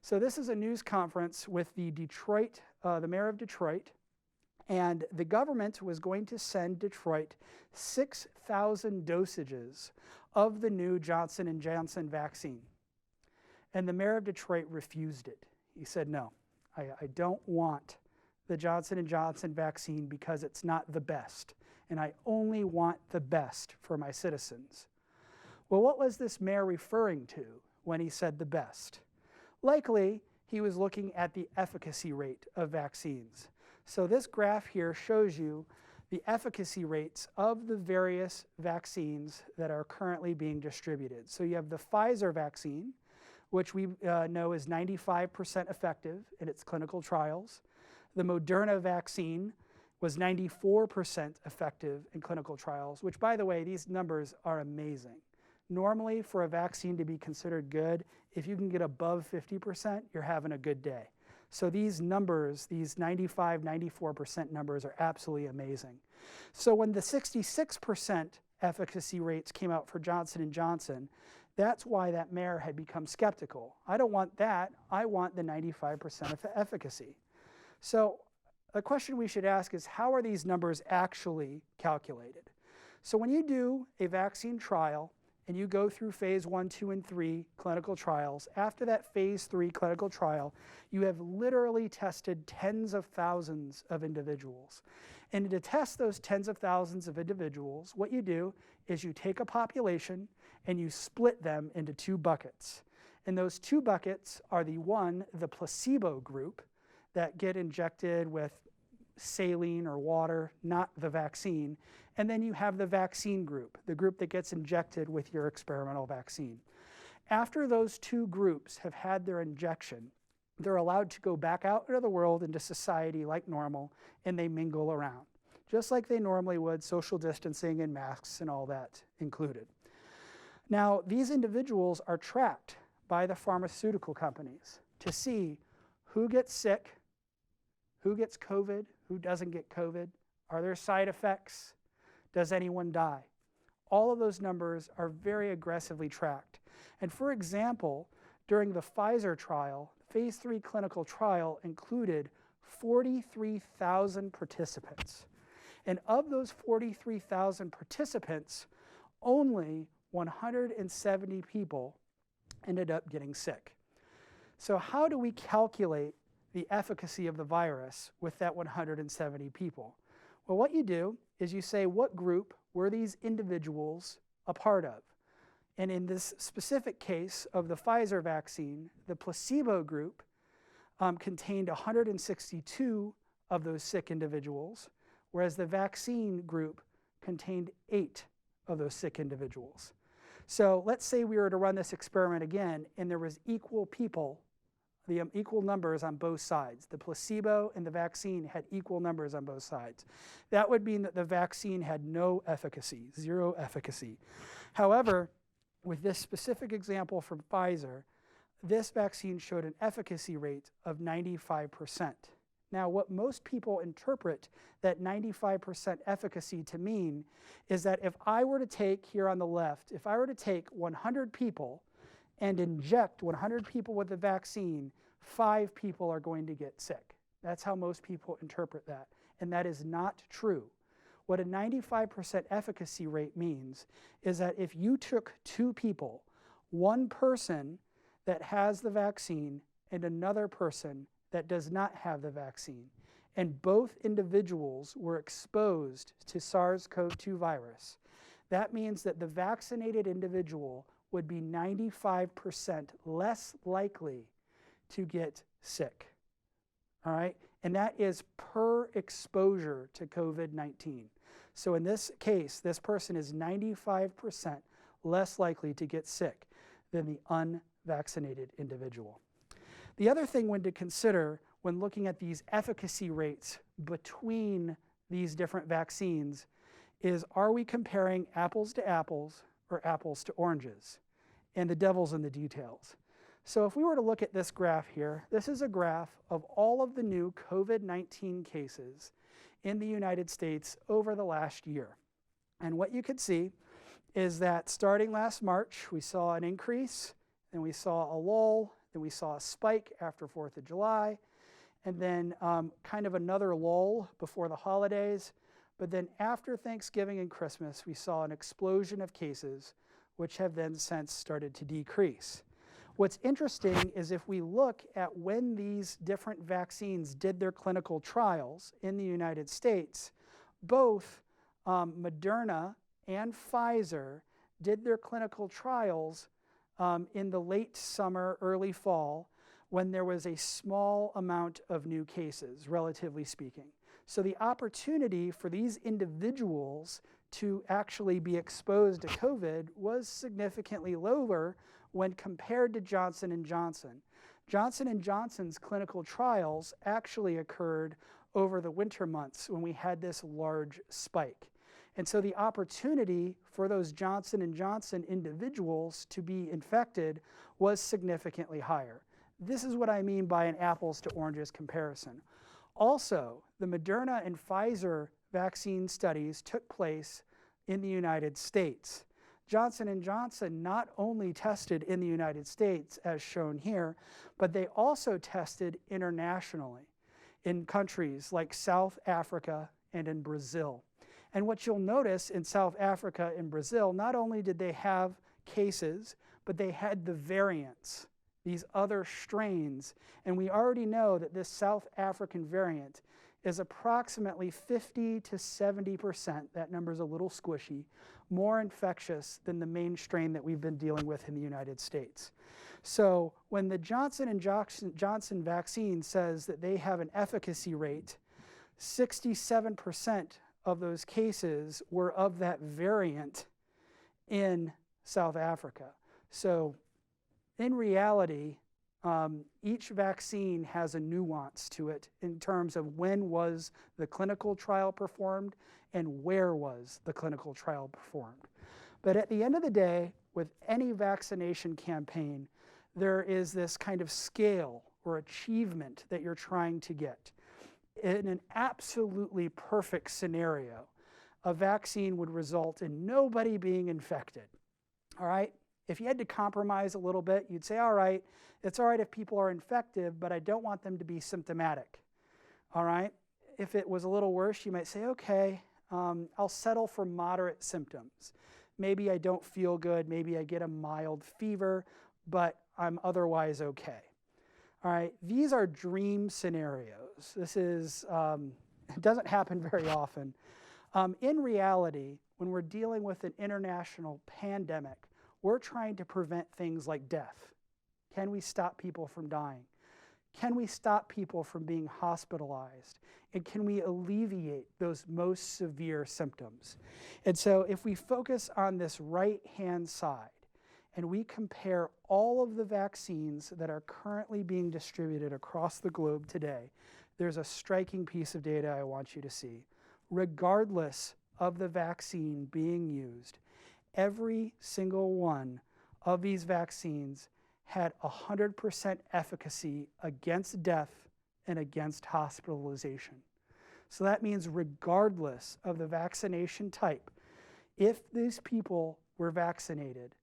So this is a news conference with the mayor of Detroit, and the government was going to send Detroit 6,000 dosages of the new Johnson & Johnson vaccine. And the mayor of Detroit refused it. He said, no, I don't want the Johnson & Johnson vaccine because it's not the best, and I only want the best for my citizens. Well, what was this mayor referring to when he said the best? Likely, he was looking at the efficacy rate of vaccines. So this graph here shows you the efficacy rates of the various vaccines that are currently being distributed. So you have the Pfizer vaccine, which we know is 95% effective in its clinical trials. The Moderna vaccine was 94% effective in clinical trials, which, by the way, these numbers are amazing. Normally, for a vaccine to be considered good, if you can get above 50%, you're having a good day. So these numbers, these 95, 94% numbers are absolutely amazing. So when the 66% efficacy rates came out for Johnson & Johnson, That's why that mayor had become skeptical. I don't want that. I want the 95% of efficacy. So the question we should ask is, how are these numbers actually calculated? So when you do a vaccine trial and you go through phase 1, 2, and 3 clinical trials, after that phase 3 clinical trial, you have literally tested tens of thousands of individuals. And to test those tens of thousands of individuals, what you do is you take a population and you split them into 2 buckets. And those 2 buckets are the placebo group that get injected with saline or water, not the vaccine. And then you have the vaccine group, the group that gets injected with your experimental vaccine. After those 2 groups have had their injection, they're allowed to go back out into the world, into society like normal, and they mingle around, just like they normally would, social distancing and masks and all that included. Now, these individuals are tracked by the pharmaceutical companies to see who gets sick, who gets COVID, who doesn't get COVID, are there side effects, does anyone die? All of those numbers are very aggressively tracked. And for example, during the Pfizer trial, phase 3 clinical trial included 43,000 participants. And of those 43,000 participants, only 170 people ended up getting sick. So how do we calculate the efficacy of the virus with that 170 people? Well, what you do is you say, what group were these individuals a part of? And in this specific case of the Pfizer vaccine, the placebo group contained 162 of those sick individuals, whereas the vaccine group contained 8 of those sick individuals. So let's say we were to run this experiment again, and there was equal numbers on both sides. The placebo and the vaccine had equal numbers on both sides. That would mean that the vaccine had no efficacy, 0 efficacy. However, with this specific example from Pfizer, this vaccine showed an efficacy rate of 95%. Now, what most people interpret that 95% efficacy to mean is that if I were to take, here on the left, if I were to take 100 people and inject 100 people with the vaccine, 5 people are going to get sick. That's how most people interpret that. And that is not true. What a 95% efficacy rate means is that if you took 2 people, one person that has the vaccine and another person that does not have the vaccine, and both individuals were exposed to SARS-CoV-2 virus, that means that the vaccinated individual would be 95% less likely to get sick. All right? And that is per exposure to COVID-19. So in this case, this person is 95% less likely to get sick than the unvaccinated individual. The other thing to consider when looking at these efficacy rates between these different vaccines is, are we comparing apples to apples or apples to oranges? And the devil's in the details. So if we were to look at this graph here, this is a graph of all of the new COVID-19 cases in the United States over the last year. And what you could see is that starting last March, we saw an increase, then we saw a lull, then we saw a spike after 4th of July, and then kind of another lull before the holidays. But then after Thanksgiving and Christmas, we saw an explosion of cases, which have then since started to decrease. What's interesting is if we look at when these different vaccines did their clinical trials in the United States, both Moderna and Pfizer did their clinical trials in the late summer, early fall, when there was a small amount of new cases, relatively speaking. So the opportunity for these individuals to actually be exposed to COVID was significantly lower when compared to Johnson & Johnson. Johnson & Johnson's clinical trials actually occurred over the winter months when we had this large spike. And so the opportunity for those Johnson & Johnson individuals to be infected was significantly higher. This is what I mean by an apples to oranges comparison. Also, the Moderna and Pfizer vaccine studies took place in the United States. Johnson & Johnson not only tested in the United States, as shown here, but they also tested internationally in countries like South Africa and in Brazil. And what you'll notice in South Africa and Brazil, not only did they have cases, but they had the variants, these other strains. And we already know that this South African variant is approximately 50 to 70%, that number's a little squishy, more infectious than the main strain that we've been dealing with in the United States. So when the Johnson & Johnson vaccine says that they have an efficacy rate, 67% of those cases were of that variant in South Africa. So in reality, each vaccine has a nuance to it in terms of when was the clinical trial performed and where was the clinical trial performed. But at the end of the day, with any vaccination campaign, there is this kind of scale or achievement that you're trying to get. In an absolutely perfect scenario, a vaccine would result in nobody being infected. All right? If you had to compromise a little bit, you'd say, all right, it's all right if people are infected, but I don't want them to be symptomatic. All right? If it was a little worse, you might say, okay, I'll settle for moderate symptoms. Maybe I don't feel good, maybe I get a mild fever, but I'm otherwise okay. All right, these are dream scenarios. This is, it doesn't happen very often. In reality, when we're dealing with an international pandemic, we're trying to prevent things like death. Can we stop people from dying? Can we stop people from being hospitalized? And can we alleviate those most severe symptoms? And so if we focus on this right-hand side, and we compare all of the vaccines that are currently being distributed across the globe today, there's a striking piece of data I want you to see. Regardless of the vaccine being used, every single one of these vaccines had 100% efficacy against death and against hospitalization. So that means regardless of the vaccination type, if these people were vaccinated,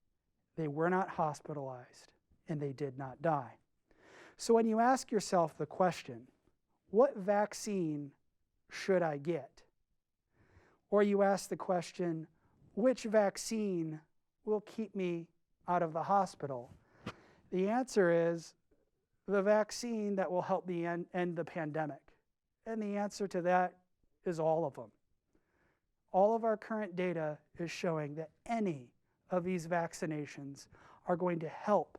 they were not hospitalized, and they did not die. So when you ask yourself the question, what vaccine should I get? Or you ask the question, which vaccine will keep me out of the hospital? The answer is the vaccine that will help me end the pandemic. And the answer to that is all of them. All of our current data is showing that any of these vaccinations are going to help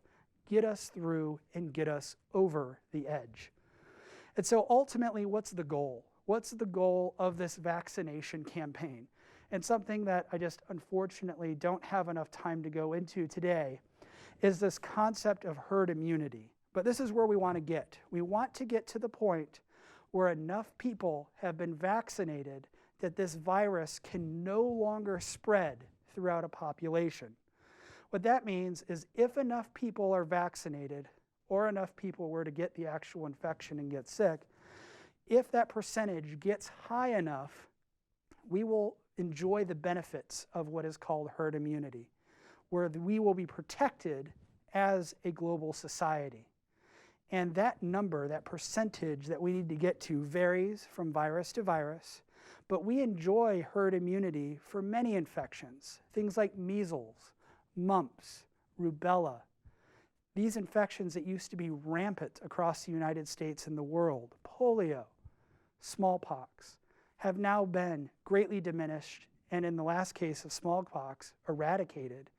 get us through and get us over the edge. And so ultimately, what's the goal? What's the goal of this vaccination campaign? And something that I just unfortunately don't have enough time to go into today is this concept of herd immunity. But this is where we want to get. We want to get to the point where enough people have been vaccinated that this virus can no longer spread throughout a population. What that means is if enough people are vaccinated or enough people were to get the actual infection and get sick, if that percentage gets high enough, we will enjoy the benefits of what is called herd immunity, where we will be protected as a global society. And that number, that percentage that we need to get to varies from virus to virus, but we enjoy herd immunity for many infections, things like measles, mumps, rubella. These infections that used to be rampant across the United States and the world, polio, smallpox, have now been greatly diminished, and in the last case of smallpox, eradicated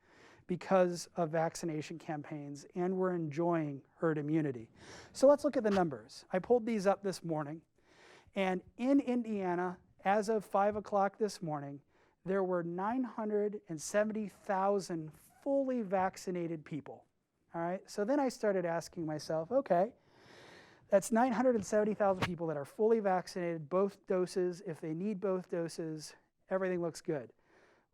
because of vaccination campaigns, and we're enjoying herd immunity. So let's look at the numbers. I pulled these up this morning, and in Indiana, as of 5 o'clock this morning, there were 970,000 fully vaccinated people. All right, so then I started asking myself, okay, that's 970,000 people that are fully vaccinated, both doses. If they need both doses, everything looks good.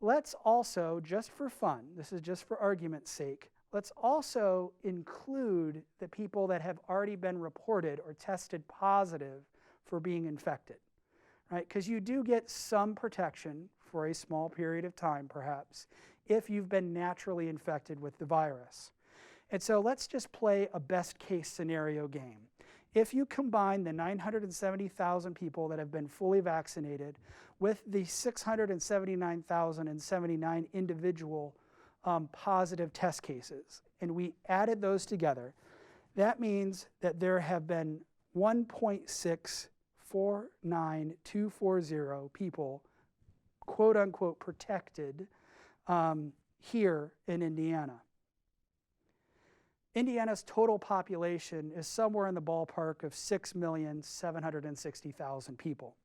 Let's also, just for fun, this is just for argument's sake, let's also include the people that have already been reported or tested positive for being infected, right? Because you do get some protection for a small period of time, perhaps, if you've been naturally infected with the virus. And so let's just play a best case scenario game. If you combine the 970,000 people that have been fully vaccinated with the 679,079 individual positive test cases, and we added those together, that means that there have been 1.649240 people, quote unquote, protected here in Indiana. Indiana's total population is somewhere in the ballpark of 6,760,000 people.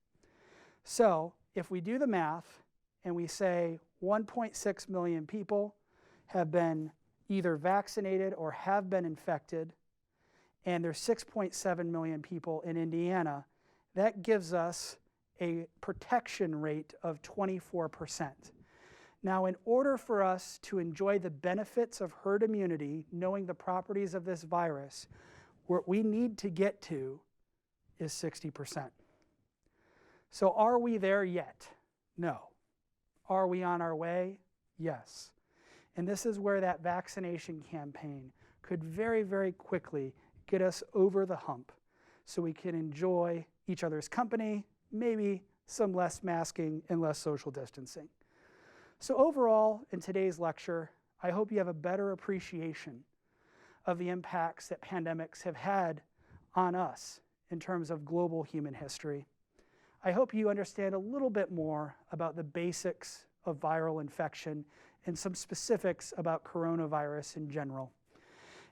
So if we do the math and we say 1.6 million people have been either vaccinated or have been infected, and there's 6.7 million people in Indiana, that gives us a protection rate of 24%. Now, in order for us to enjoy the benefits of herd immunity, knowing the properties of this virus, what we need to get to is 60%. So are we there yet? No. Are we on our way? Yes. And this is where that vaccination campaign could very, very quickly get us over the hump so we can enjoy each other's company, maybe some less masking and less social distancing. So overall, in today's lecture, I hope you have a better appreciation of the impacts that pandemics have had on us in terms of global human history. I hope you understand a little bit more about the basics of viral infection and some specifics about coronavirus in general.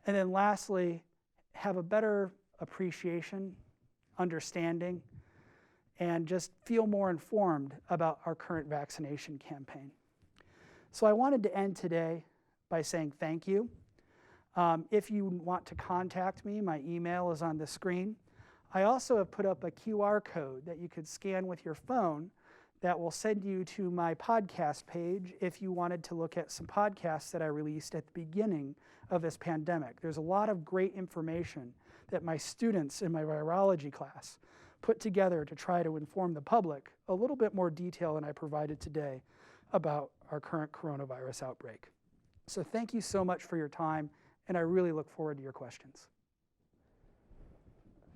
And then lastly, have a better appreciation, understanding, and just feel more informed about our current vaccination campaign. So I wanted to end today by saying thank you. If you want to contact me, my email is on the screen. I also have put up a QR code that you could scan with your phone that will send you to my podcast page if you wanted to look at some podcasts that I released at the beginning of this pandemic. There's a lot of great information that my students in my virology class put together to try to inform the public a little bit more detail than I provided today about our current coronavirus outbreak. So thank you so much for your time, and I really look forward to your questions.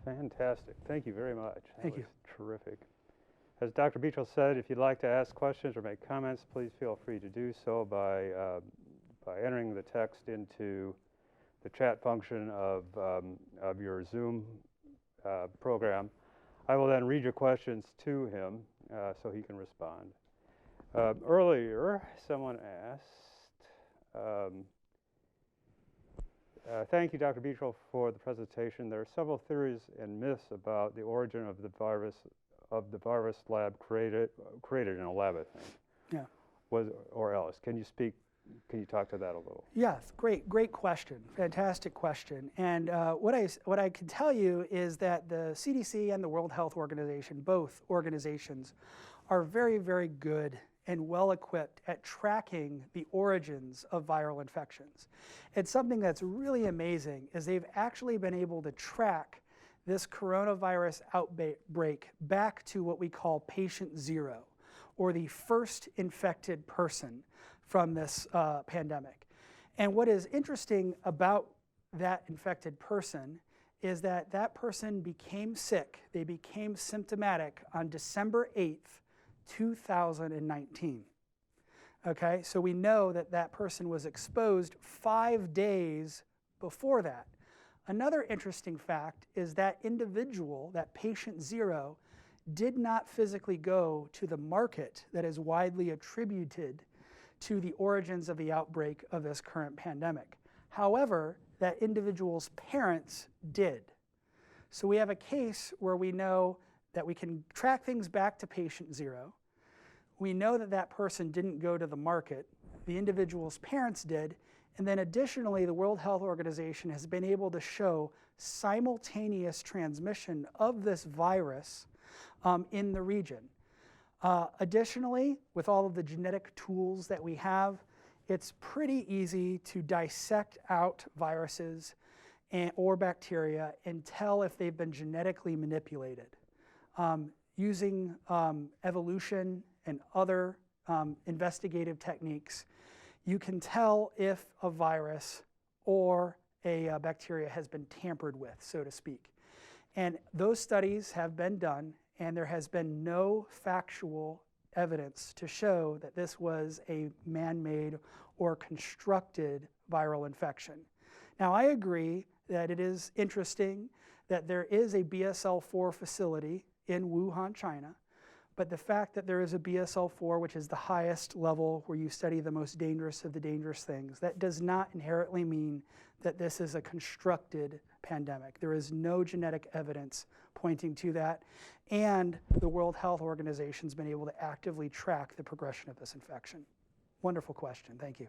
Fantastic. Thank you very much. Thank you. Terrific. As Dr. Bechill said, if you'd like to ask questions or make comments, please feel free to do so by entering the text into the chat function of your Zoom program. I will then read your questions to him so he can respond. Earlier, someone asked, thank you, Dr. Bechill, for the presentation. There are several theories and myths about the origin of the virus lab created in a lab, I think. Yeah. Or else. Can you talk to that a little? Yes, great question. Fantastic question. And what I can tell you is that the CDC and the World Health Organization, both organizations, are very, very good and well equipped at tracking the origins of viral infections. And something that's really amazing is they've actually been able to track this coronavirus outbreak back to what we call patient zero, or the first infected person from this pandemic. And what is interesting about that infected person is that that person became sick, they became symptomatic on December 8th, 2019. Okay, so we know that that person was exposed 5 days before that. Another interesting fact is that individual, that patient zero, did not physically go to the market that is widely attributed to the origins of the outbreak of this current pandemic. However, that individual's parents did. So we have a case where we know that we can track things back to patient zero. We know that that person didn't go to the market. The individual's parents did. And then additionally, the World Health Organization has been able to show simultaneous transmission of this virus in the region. Additionally, with all of the genetic tools that we have, it's pretty easy to dissect out viruses or bacteria and tell if they've been genetically manipulated. Using evolution and other investigative techniques, you can tell if a virus or a bacteria has been tampered with, so to speak. And those studies have been done, and there has been no factual evidence to show that this was a man-made or constructed viral infection. Now, I agree that it is interesting that there is a BSL-4 facility in Wuhan, China, but the fact that there is a BSL-4, which is the highest level where you study the most dangerous of the dangerous things, that does not inherently mean that this is a constructed pandemic. There is no genetic evidence pointing to that, and the World Health Organization's been able to actively track the progression of this infection. Wonderful question, thank you.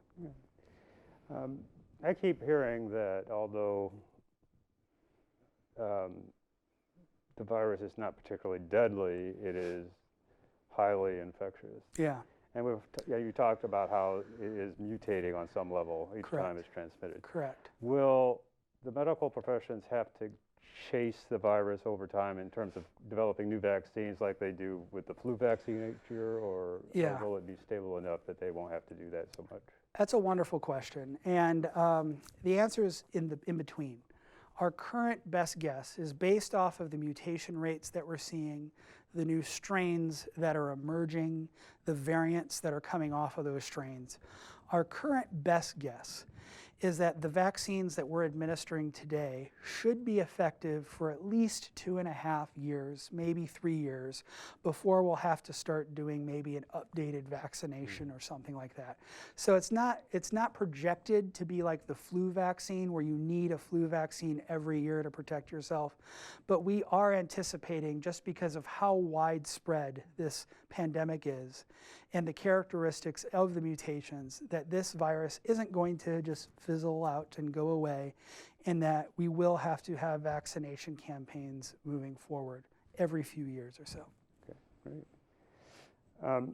I keep hearing that although the virus is not particularly deadly, it is highly infectious. Yeah. And you talked about how it is mutating on some level each Correct. time it's transmitted. Correct. Will the medical professions have to chase the virus over time in terms of developing new vaccines like they do with the flu vaccine each year, or will it be stable enough that they won't have to do that so much? That's a wonderful question, and the answer is in between. Our current best guess is based off of the mutation rates that we're seeing, the new strains that are emerging, the variants that are coming off of those strains. Our current best guess is that the vaccines that we're administering today should be effective for at least 2.5 years, maybe 3 years, before we'll have to start doing maybe an updated vaccination or something like that. So it's not projected to be like the flu vaccine where you need a flu vaccine every year to protect yourself, but we are anticipating, just because of how widespread this pandemic is and the characteristics of the mutations, that this virus isn't going to just fizzle out and go away, and that we will have to have vaccination campaigns moving forward every few years or so. Okay, great.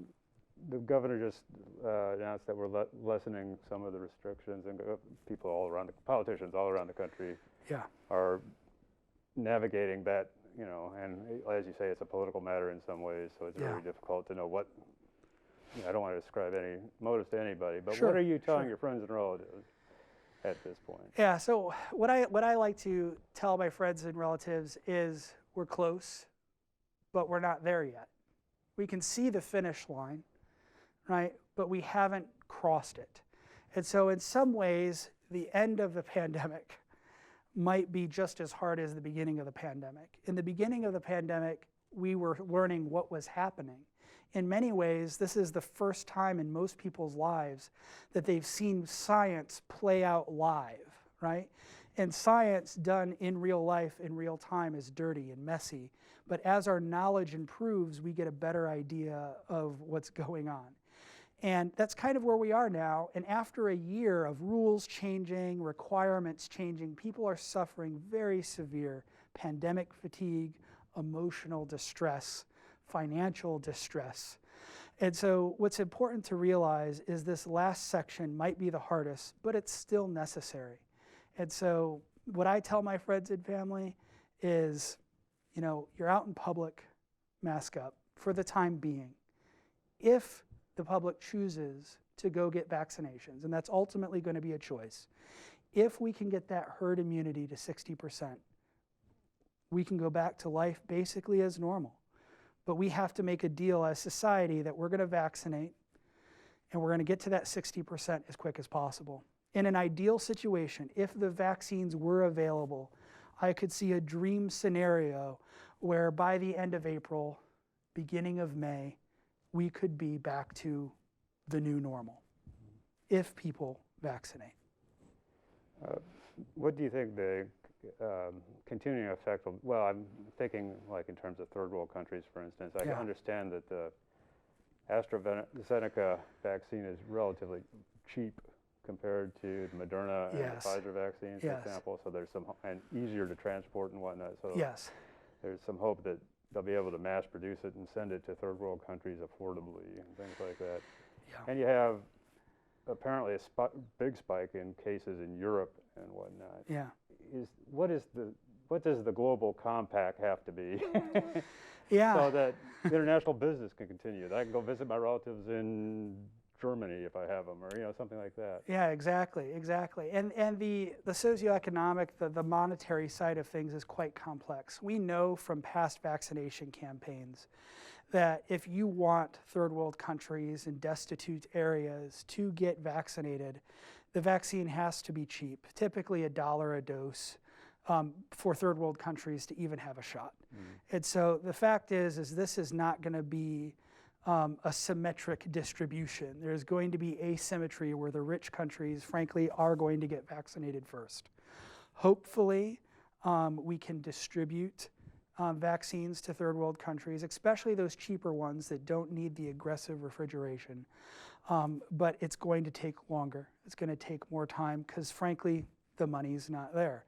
The governor just announced that we're lessening some of the restrictions, and people all around, politicians all around the country are navigating that, you know, and as you say, it's a political matter in some ways, so it's very difficult to know what, I don't want to ascribe any motives to anybody, but what are you telling your friends and relatives at this point? Yeah, so what I like to tell my friends and relatives is we're close, but we're not there yet. We can see the finish line, right? But we haven't crossed it. And so in some ways, the end of the pandemic might be just as hard as the beginning of the pandemic. In the beginning of the pandemic, we were learning what was happening. In many ways, this is the first time in most people's lives that they've seen science play out live, right? And science done in real life, in real time, is dirty and messy. But as our knowledge improves, we get a better idea of what's going on. And that's kind of where we are now. And after a year of rules changing, requirements changing, people are suffering very severe pandemic fatigue, emotional distress, financial distress. And so what's important to realize is this last section might be the hardest, but it's still necessary. And so what I tell my friends and family is, you know, you're out in public, mask up for the time being. If the public chooses to go get vaccinations, and that's ultimately going to be a choice, if we can get that herd immunity to 60%, we can go back to life basically as normal. But we have to make a deal as society that we're going to vaccinate and we're going to get to that 60% as quick as possible. In an ideal situation, if the vaccines were available, I could see a dream scenario where by the end of April, beginning of May, we could be back to the new normal if people vaccinate. What do you think the continuing effect of, well, I'm thinking like in terms of third world countries, for instance. I can understand that the AstraZeneca vaccine is relatively cheap compared to the Moderna and the Pfizer vaccines, for example. So there's some, and easier to transport and whatnot. So there's some hope that they'll be able to mass produce it and send it to third world countries affordably and things like that. And you have apparently a big spike in cases in Europe and whatnot. What does the global compact have to be so that international business can continue? That I can go visit my relatives in Germany if I have them, or something like that. Yeah, exactly. And the socioeconomic, the monetary side of things is quite complex. We know from past vaccination campaigns that if you want third world countries and destitute areas to get vaccinated, the vaccine has to be cheap, typically $1 a dose, for third world countries to even have a shot. And so the fact is this is not going to be a symmetric distribution. There's going to be asymmetry where the rich countries, frankly, are going to get vaccinated first. Hopefully, we can distribute vaccines to third world countries, especially those cheaper ones that don't need the aggressive refrigeration. But it's going to take longer. It's going to take more time because, frankly, the money's not there.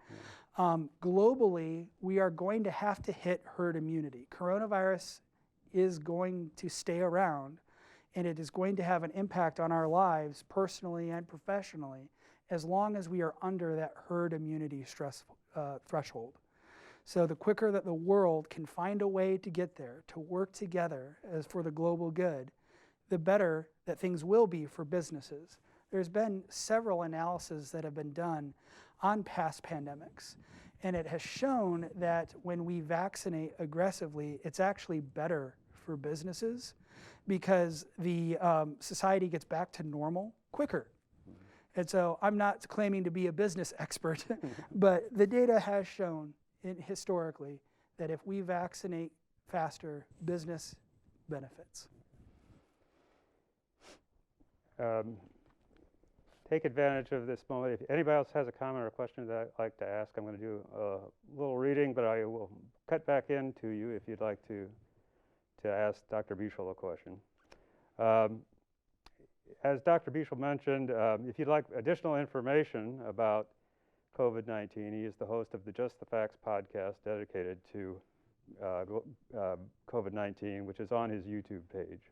Globally, we are going to have to hit herd immunity. Coronavirus is going to stay around, and it is going to have an impact on our lives personally and professionally as long as we are under that herd immunity threshold. So the quicker that the world can find a way to get there, to work together as for the global good, the better that things will be for businesses. There's been several analyses that have been done on past pandemics, and it has shown that when we vaccinate aggressively, it's actually better for businesses because the society gets back to normal quicker. And so I'm not claiming to be a business expert, but the data has shown historically that if we vaccinate faster, business benefits. Take advantage of this moment. If anybody else has a comment or a question that I'd like to ask, I'm going to do a little reading, but I will cut back into you if you'd like to ask Dr. Bechill a question. As Dr. Bechill mentioned, if you'd like additional information about COVID-19, he is the host of the Just the Facts podcast dedicated to COVID-19, which is on his YouTube page.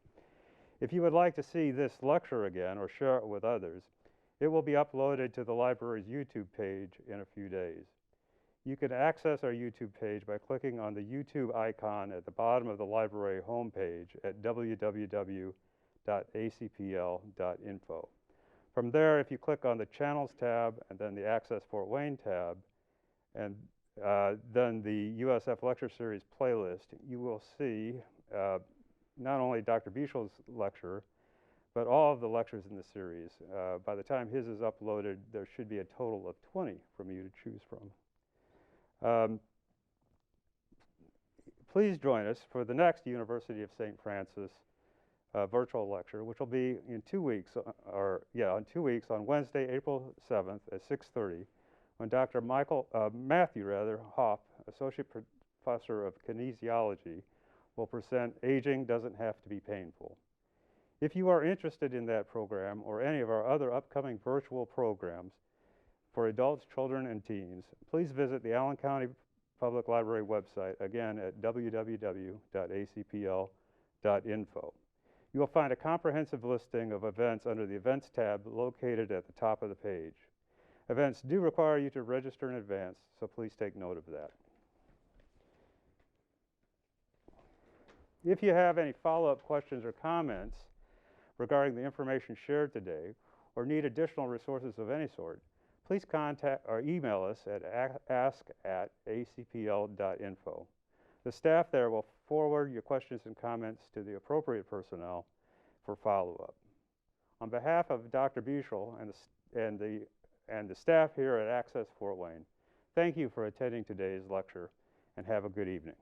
If you would like to see this lecture again or share it with others, it will be uploaded to the library's YouTube page in a few days. You can access our YouTube page by clicking on the YouTube icon at the bottom of the library homepage at www.acpl.info. From there, if you click on the Channels tab and then the Access Fort Wayne tab, and then the USF Lecture Series playlist, you will see not only Dr. Bechill's lecture, but all of the lectures in the series. By the time his is uploaded, there should be a total of 20 for you to choose from. Please join us for the next University of St. Francis virtual lecture, which will be in 2 weeks, in 2 weeks on Wednesday, April 7th at 6:30, when Dr. Matthew Hoff, Associate Professor of Kinesiology, will present Aging Doesn't Have to Be Painful. If you are interested in that program or any of our other upcoming virtual programs for adults, children, and teens, please visit the Allen County Public Library website, again at www.acpl.info. You will find a comprehensive listing of events under the Events tab located at the top of the page. Events do require you to register in advance, so please take note of that. If you have any follow-up questions or comments regarding the information shared today, or need additional resources of any sort, please contact or email us at ask@acpl.info. The staff there will forward your questions and comments to the appropriate personnel for follow-up. On behalf of Dr. Bechill and the staff here at Access Fort Wayne, thank you for attending today's lecture, and have a good evening.